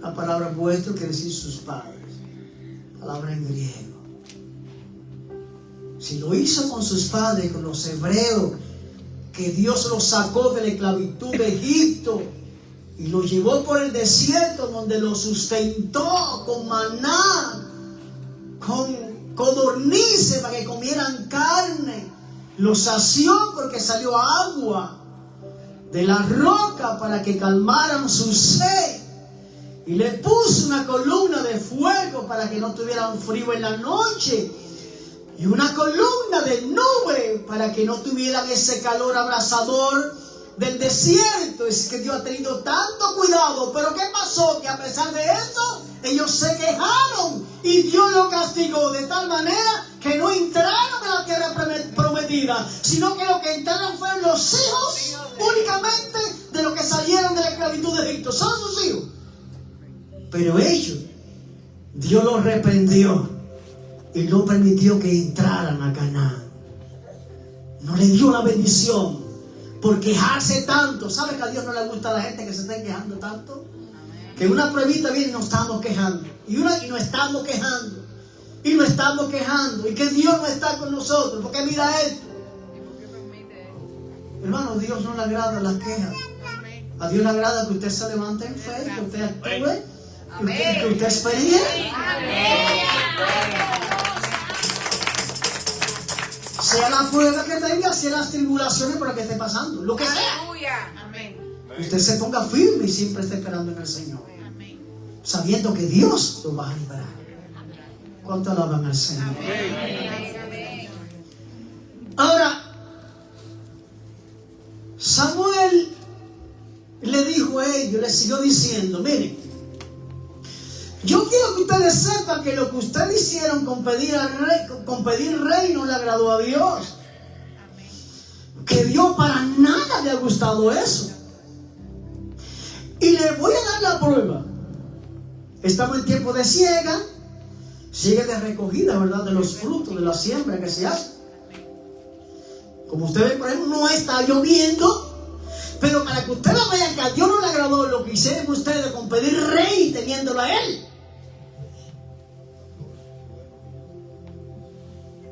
La palabra vuestro quiere decir sus padres, palabra en griego. Si lo hizo con sus padres, con los hebreos, que Dios los sacó de la esclavitud de Egipto y los llevó por el desierto, donde los sustentó con maná, con codornices para que comieran carne, los sació porque salió agua de la roca para que calmaran su sed, y le puso una columna de fuego para que no tuvieran frío en la noche, y una columna de nube para que no tuvieran ese calor abrasador del desierto. Es que Dios ha tenido tanto cuidado, pero ¿qué pasó? Que a pesar de eso, ellos se quejaron y Dios los castigó de tal manera que no entraron en la tierra prometida, sino que lo que entraron fueron los hijos únicamente de los que salieron de la esclavitud de Egipto. Son sus hijos. Pero ellos, Dios los reprendió y no permitió que entraran a Canaán. No le dio la bendición por quejarse tanto. ¿Sabe que a Dios no le gusta a la gente que se esté quejando tanto? Que una pruebita viene y nos estamos quejando. Y nos estamos quejando. Y nos estamos quejando. Y que Dios no está con nosotros. Porque mira esto. Hermano, a Dios no le agrada las quejas. A Dios le agrada que usted se levante en fe, que usted actúe Que usted espere en Él. Sea la prueba que tenga, sea las tribulaciones por las que esté pasando, lo que sea. Usted se ponga firme y siempre esté esperando en el Señor, sabiendo que Dios lo va a liberar. ¿Cuánto alaban al Señor? Ahora, Samuel le dijo a ellos, le siguió diciendo: miren, yo quiero que ustedes sepan que lo que ustedes hicieron con pedir rey no le agradó a Dios. Que Dios para nada le ha gustado eso. Y les voy a dar la prueba. Estamos en tiempo de siega de recogida, ¿verdad? De los frutos de la siembra que se hace. Como ustedes ven, por ejemplo, no está lloviendo. Pero para que ustedes vean que a Dios no le agradó lo que hicieron ustedes con pedir rey teniéndolo a Él.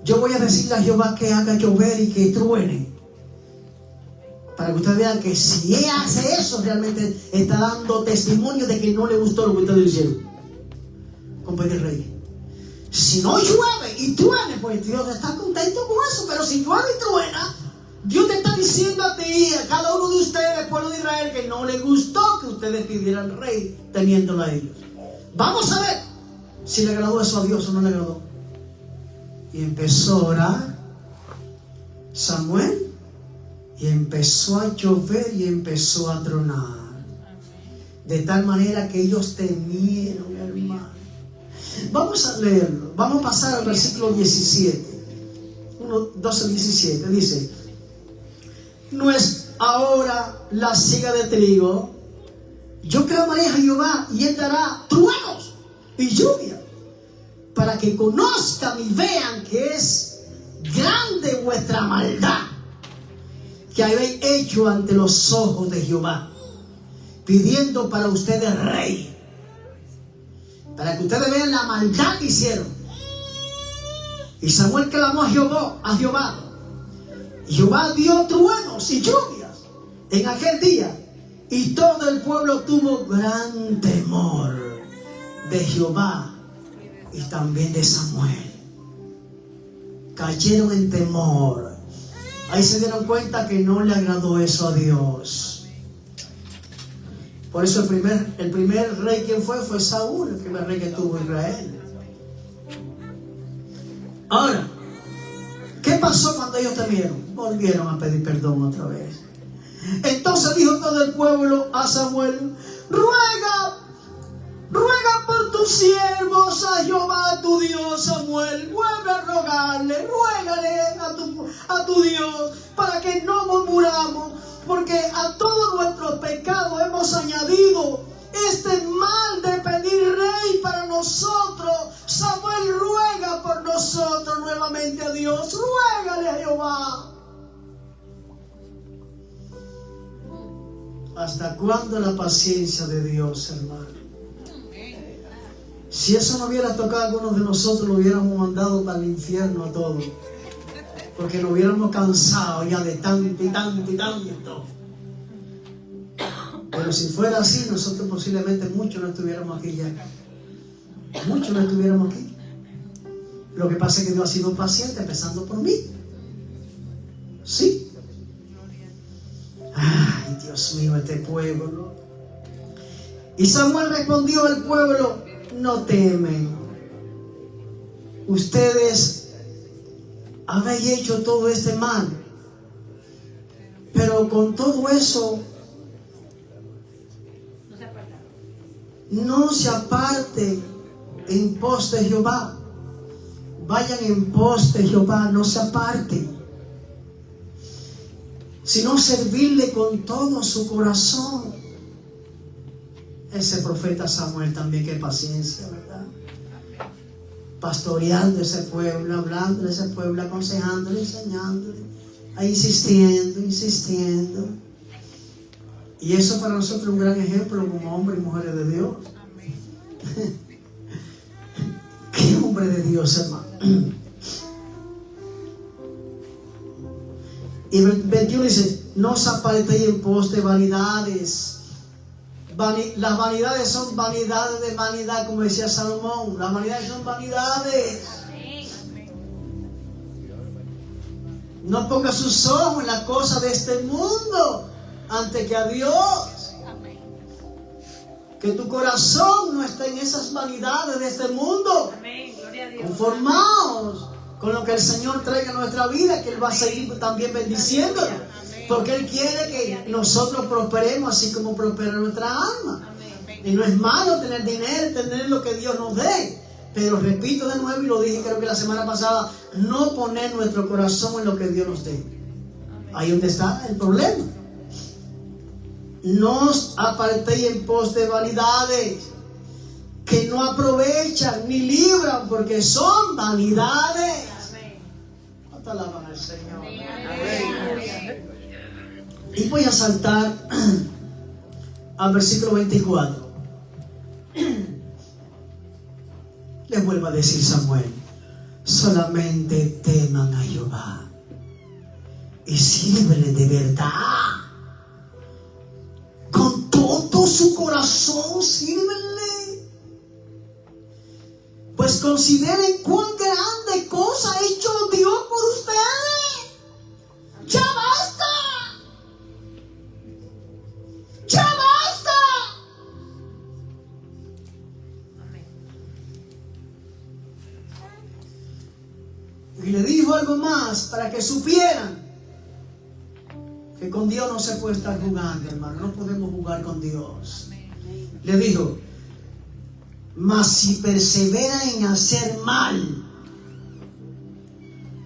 Yo voy a decirle a Jehová que haga llover y que truene. Para que ustedes vean que si Él hace eso, realmente está dando testimonio de que no le gustó lo que ustedes hicieron con pedir rey. Si no llueve y truene, pues Dios está contento con eso. Pero si llueve y truena, Dios te está diciendo a ti, a cada uno de ustedes, pueblo de Israel, que no le gustó que ustedes pidieran rey teniéndolo a ellos. Vamos a ver si le agradó eso a Dios o no le agradó. Y empezó a orar Samuel, y empezó a llover y empezó a tronar. De tal manera que ellos temieron, hermano. Vamos a leerlo. Vamos a pasar al versículo 17. 12-17. Dice: no es ahora la siega de trigo. Yo clamaré a Jehová y Él dará truenos y lluvia, para que conozcan y vean que es grande vuestra maldad que habéis hecho ante los ojos de Jehová, pidiendo para ustedes rey. Para que ustedes vean la maldad que hicieron. Y Samuel clamó a Jehová. Y Jehová dio truenos y lluvias en aquel día. Y todo el pueblo tuvo gran temor de Jehová y también de Samuel. Cayeron en temor. Ahí se dieron cuenta que no le agradó eso a Dios. Por eso el primer rey que fue Saúl, el primer rey que tuvo Israel. Ahora, ¿qué pasó cuando ellos temieron? Volvieron a pedir perdón otra vez. Entonces dijo todo el pueblo a Samuel: ruega por tus siervos a Jehová tu Dios. Samuel, vuelve a rogarle, ruégale a tu Dios, para que no murmuramos, porque a todos nuestros pecados hemos añadido este mal de pedir rey para nosotros. Samuel ruega por nosotros nuevamente a Dios. Ruégale a Jehová. ¿Hasta cuándo la paciencia de Dios, hermano? Si eso no hubiera tocado a algunos de nosotros, lo hubiéramos mandado para el infierno a todos. Porque nos hubiéramos cansado ya de tanto y tanto y tanto. Pero si fuera así, nosotros posiblemente muchos no estuviéramos aquí ya. Muchos no estuviéramos aquí. Lo que pasa es que Dios ha sido paciente, empezando por mí. Sí. Ay, Dios mío, este pueblo. Y Samuel respondió al pueblo: no temen. Ustedes habéis hecho todo este mal, pero con todo eso no se aparten en pos de Jehová. Vayan en pos de Jehová, no se aparten, sino servirle con todo su corazón. Ese profeta Samuel también, qué paciencia, ¿verdad? Pastoreando ese pueblo, hablando de ese pueblo, aconsejándole, enseñándole, insistiendo. Y eso para nosotros es un gran ejemplo como hombres y mujeres de Dios. Qué hombre de Dios, hermano. Y el 21 dice: no os apartéis en pos de vanidades, Las vanidades son vanidades de vanidad, como decía Salomón. Las vanidades son vanidades. No ponga sus ojos en las cosas de este mundo antes que a Dios. Que tu corazón no esté en esas vanidades de este mundo. Conformaos con lo que el Señor traiga a nuestra vida, que Él va a seguir también bendiciéndonos. Porque Él quiere que nosotros prosperemos así como prospera nuestra alma. Y no es malo tener dinero, tener lo que Dios nos dé. Pero repito de nuevo, y lo dije creo que la semana pasada, no poner nuestro corazón en lo que Dios nos dé. Ahí donde está el problema. No os apartéis en pos de vanidades que no aprovechan ni libran, porque son vanidades. ¿Cuánto alaban al Señor? Y voy a saltar al versículo 24. Les vuelvo a decir Samuel: solamente teman a Jehová y sírvele de verdad. Con todo su corazón sírvenle. Pues consideren cuán grande cosa ha hecho Dios por ustedes. ¡Ya basta! ¡Ya basta! Y le dijo algo más para que supieran que con Dios no se puede estar jugando, hermano. No podemos jugar con Dios. Le dijo: mas si persevera en hacer mal,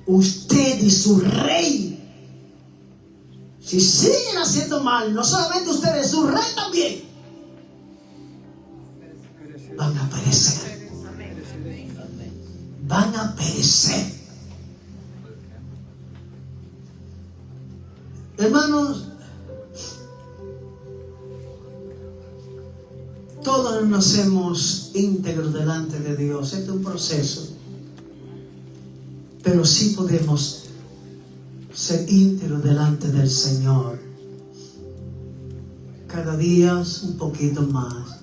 usted y su rey, si siguen haciendo mal, no solamente ustedes, su rey también, van a perecer. Van a perecer. Hermanos, todos nacemos íntegros delante de Dios. Este es un proceso. Pero sí podemos ser íntegros delante del Señor. Cada día un poquito más.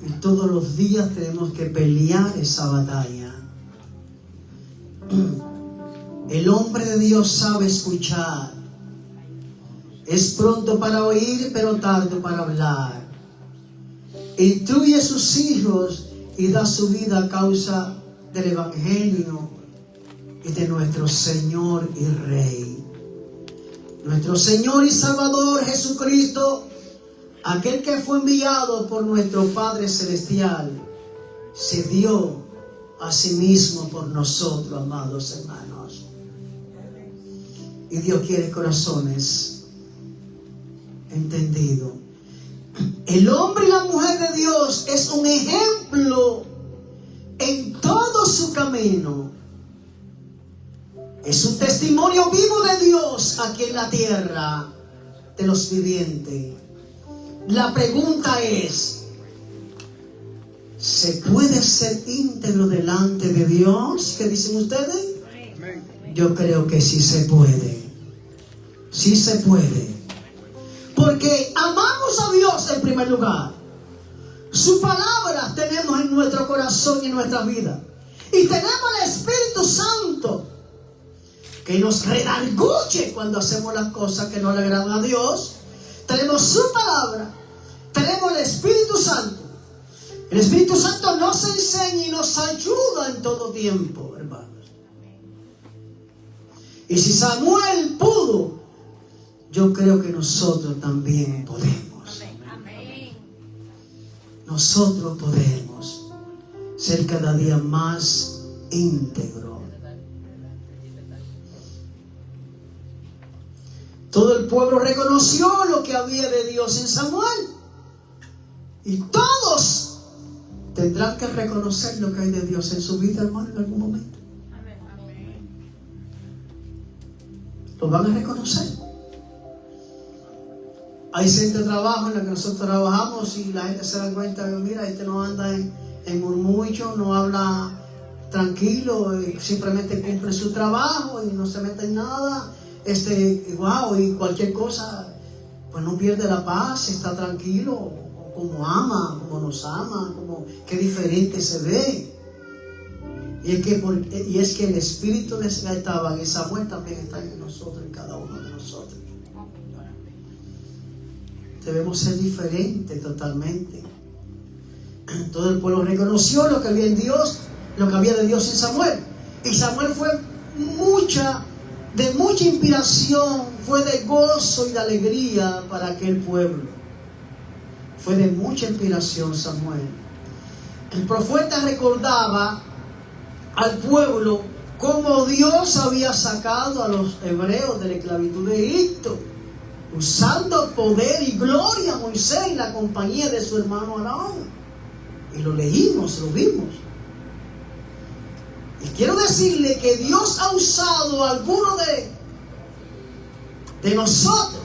Y todos los días tenemos que pelear esa batalla. El hombre de Dios sabe escuchar. Es pronto para oír, pero tarde para hablar. Instruye a sus hijos y da su vida a causa del Evangelio y de nuestro Señor y Rey. Nuestro Señor y Salvador Jesucristo, aquel que fue enviado por nuestro Padre Celestial, se dio a sí mismo por nosotros, amados hermanos. Y Dios quiere corazones entendidos. El hombre y la mujer de Dios es un ejemplo en todo su camino. Es un testimonio vivo de Dios aquí en la tierra de los vivientes. La pregunta es: ¿se puede ser íntegro delante de Dios? ¿Qué dicen ustedes? Yo creo que sí se puede. Sí se puede. Porque amamos a Dios en primer lugar. Su palabra tenemos en nuestro corazón y en nuestra vida. Y tenemos el Espíritu Santo que nos redarguye cuando hacemos las cosas que no le agradan a Dios. Tenemos su palabra. Tenemos el Espíritu Santo. El Espíritu Santo nos enseña y nos ayuda en todo tiempo, hermanos. Y si Samuel pudo, yo creo que nosotros también podemos. Nosotros podemos ser cada día más íntegros. Todo el pueblo reconoció lo que había de Dios en Samuel. Y todos tendrán que reconocer lo que hay de Dios en su vida, hermano, en algún momento. Lo van a reconocer. Hay centros de trabajo en los que nosotros trabajamos y la gente se da cuenta que mira, este no anda en murmullo, no habla tranquilo, simplemente cumple su trabajo y no se mete en nada. Wow, y cualquier cosa, pues no pierde la paz, está tranquilo. cómo ama, cómo nos ama, cómo, qué diferente se ve. Y es que el espíritu que estaba en Samuel también está en nosotros, en cada uno de nosotros. Debemos ser diferentes totalmente. Todo el pueblo reconoció lo que había en Dios, lo que había de Dios en Samuel. Y Samuel fue de mucha inspiración, fue de gozo y de alegría para aquel pueblo. Fue de mucha inspiración Samuel. El profeta recordaba al pueblo cómo Dios había sacado a los hebreos de la esclavitud de Egipto, usando poder y gloria a Moisés en la compañía de su hermano Aarón. Y lo leímos, lo vimos. Y quiero decirle que Dios ha usado a algunos de nosotros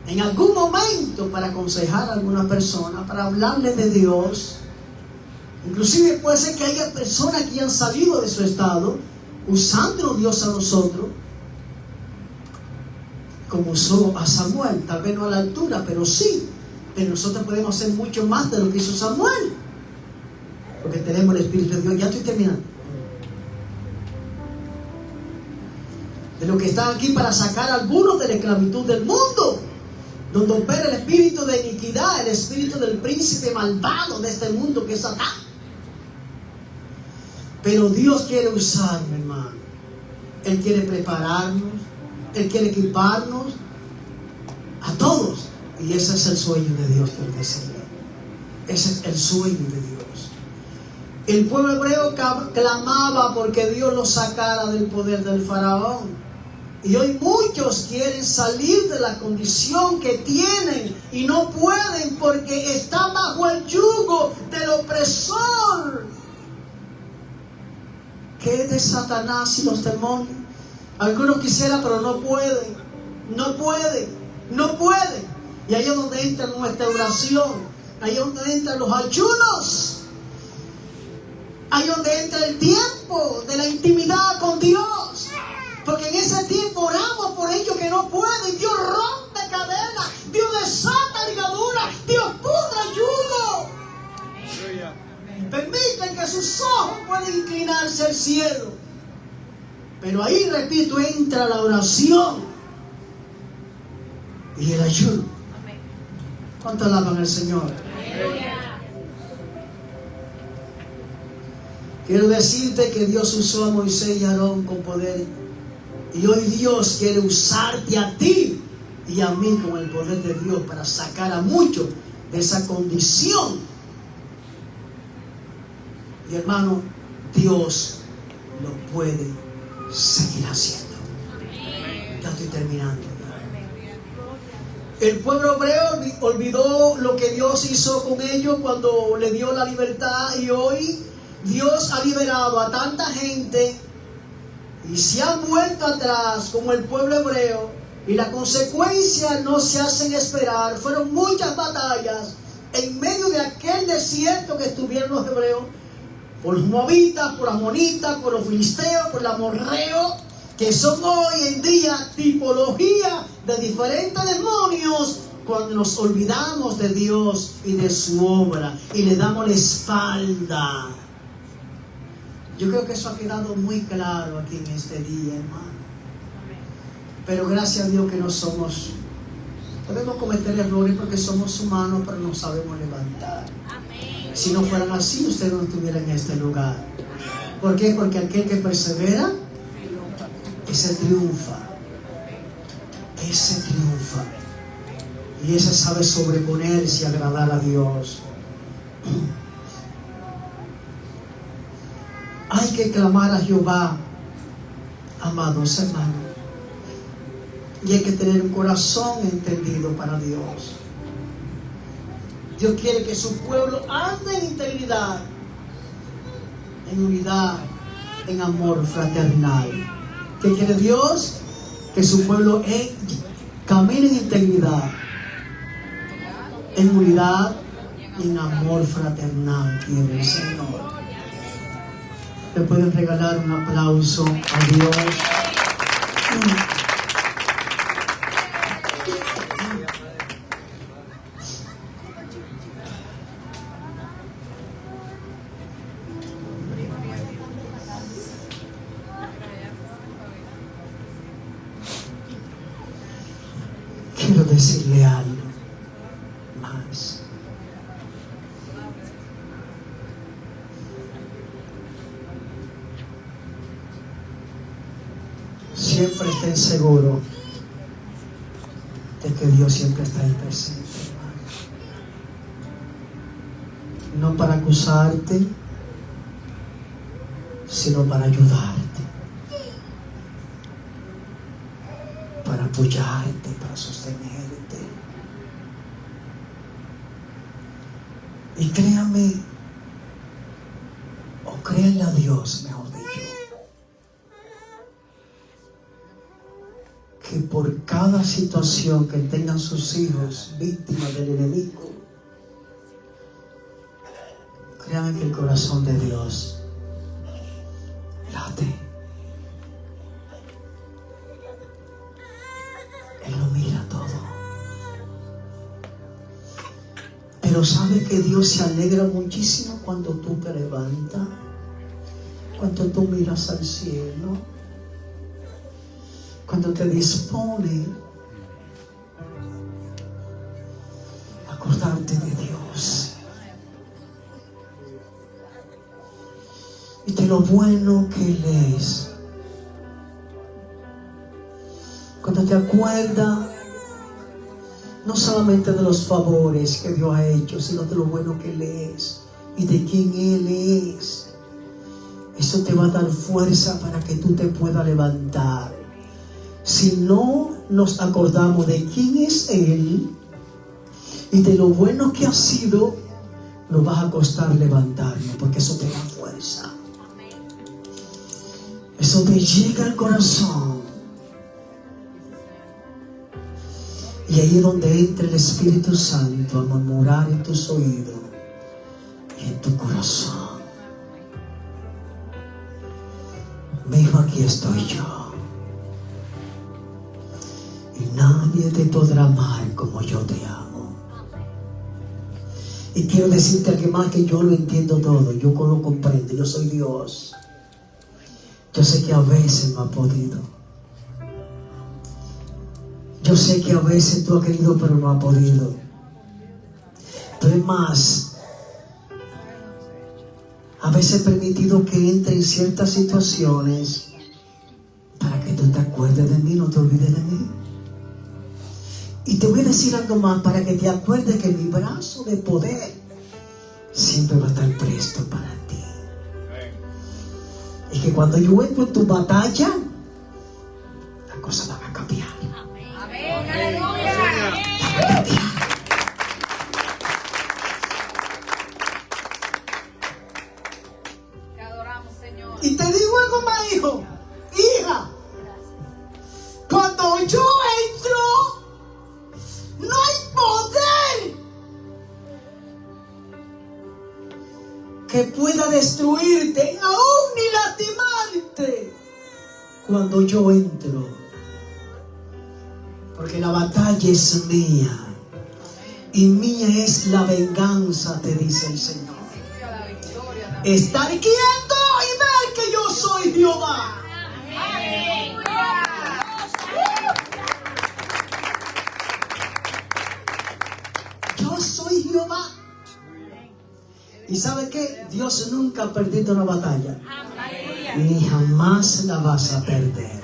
en algún momento para aconsejar a alguna persona, para hablarle de Dios. Inclusive puede ser que haya personas que han salido de su estado usando Dios a nosotros, como usó a Samuel, tal vez no a la altura, pero sí. Pero nosotros podemos hacer mucho más de lo que hizo Samuel, porque tenemos el Espíritu de Dios. Ya estoy terminando. De lo que están aquí para sacar a algunos de la esclavitud del mundo, donde opera el espíritu de iniquidad, el espíritu del príncipe malvado de este mundo que es Satán. Pero Dios quiere usarnos, hermano. Él quiere prepararnos, Él quiere equiparnos a todos. Y ese es el sueño de Dios, quiero decirle. Ese es el sueño de Dios. El pueblo hebreo clamaba porque Dios los sacara del poder del faraón. Y hoy muchos quieren salir de la condición que tienen y no pueden porque están bajo el yugo del opresor, que es de Satanás y los demonios. Algunos quisieran, pero no pueden. No pueden. No pueden. Y ahí es donde entra nuestra oración. Ahí es donde entran los ayunos. Ahí es donde entra el tiempo de la intimidad con Dios. Porque en ese tiempo oramos por ellos que no pueden. Dios rompe cadenas. Dios desata ligaduras. Dios pudra yugo. Permiten que sus ojos puedan inclinarse al cielo. Pero ahí, repito, entra la oración y el ayuno. ¿Cuánto alaban al Señor? Quiero decirte que Dios usó a Moisés y a Aarón con poder. Y hoy Dios quiere usarte a ti y a mí con el poder de Dios para sacar a muchos de esa condición. Y hermano, Dios lo puede seguir haciendo. Ya estoy terminando. El pueblo hebreo olvidó lo que Dios hizo con ellos cuando le dio la libertad, y hoy Dios ha liberado a tanta gente y se han vuelto atrás como el pueblo hebreo, y las consecuencias no se hacen esperar. Fueron muchas batallas en medio de aquel desierto que estuvieron los hebreos, por los moabitas, por los amonitas, por los filisteos, por los amorreos, que son hoy en día tipología de diferentes demonios, cuando nos olvidamos de Dios y de su obra y le damos la espalda. Yo creo que eso ha quedado muy claro aquí en este día, hermano. Pero gracias a Dios que no somos, podemos cometer errores porque somos humanos, pero no sabemos levantar. Si no fueran así, usted no estuviera en este lugar. ¿Por qué? Porque aquel que persevera, ese triunfa. Ese triunfa. Y ese sabe sobreponerse y agradar a Dios. Hay que clamar a Jehová, amados hermanos. Y hay que tener un corazón entendido para Dios. Dios quiere que su pueblo ande en integridad, en unidad, en amor fraternal. ¿Qué quiere Dios? Que su pueblo camine en integridad, en unidad y en amor fraternal, quiere el Señor. Le pueden regalar un aplauso a Dios. decirle algo más. Siempre estén seguros de que Dios siempre está ahí presente, hermano. No para acusarte, sino para ayudarte, para apoyarte, para sostenerte. Y créame, o créanle a Dios, mejor dicho, que por cada situación que tengan sus hijos víctimas del enemigo, créanme que el corazón de Dios late. Él lo mira todo. Pero sabe que Dios se alegra muchísimo cuando tú te levantas, cuando tú miras al cielo, cuando te dispones a acordarte de Dios y de lo bueno que Él es. Cuando te acuerdas no solamente de los favores que Dios ha hecho, sino de lo bueno que Él es y de quién Él es. Eso te va a dar fuerza para que tú te puedas levantar. Si no nos acordamos de quién es Él y de lo bueno que ha sido, nos va a costar levantarnos, porque eso te da fuerza. Eso te llega al corazón. Y ahí es donde entra el Espíritu Santo a murmurar en tus oídos y en tu corazón. Mi hijo, aquí estoy yo. Y nadie te podrá amar como yo te amo. Y quiero decirte algo más, que yo lo entiendo todo, yo lo comprendo, yo soy Dios. Yo sé que a veces no ha podido. Yo sé que a veces tú has querido pero no has podido. Pero es más, a veces he permitido que entre en ciertas situaciones para que tú te acuerdes de mí, no te olvides de mí. Y te voy a decir algo más, para que te acuerdes que mi brazo de poder siempre va a estar presto para ti. Y que cuando yo entro en tu batalla, las cosas van a cambiar. Amén. Aleluya. Te adoramos, Señor. Y te digo algo más, hijo, hija. Cuando yo entro, no hay poder que pueda destruirte, aún ni lastimarte, cuando yo entro. Porque la batalla es mía, y mía es la venganza, te dice el Señor. Estar quieto y ver que yo soy Jehová. Yo soy Jehová. ¿Y sabe qué? Dios nunca ha perdido una batalla, ni jamás la vas a perder.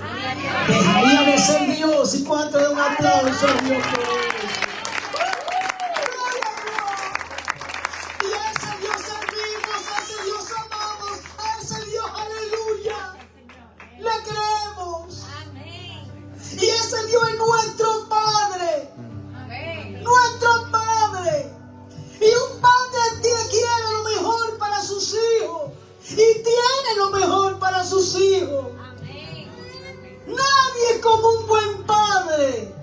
Dejaría de ser Dios. ¿Y cuánto de un aplauso a Dios por eso? Y a ese Dios servimos, a ese Dios amamos, a ese Dios, aleluya, le creemos. Y ese Dios es nuestro Padre. Nuestro Padre. Y un padre quiere lo mejor para sus hijos, y tiene lo mejor para sus hijos. Nadie es como un buen padre,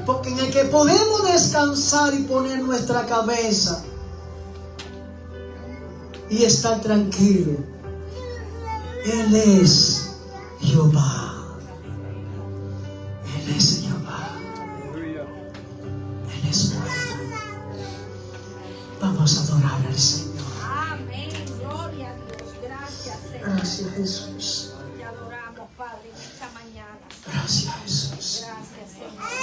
porque en el que podemos descansar y poner nuestra cabeza y estar tranquilo. Él es Jehová. Él es Jehová. Él es bueno. Vamos a adorar al Señor. Amén. Gloria a Dios. Gracias, Señor. Gracias, Jesús. Te adoramos, Padre, en esta mañana. Gracias, Jesús. Gracias. Gracias, Señor.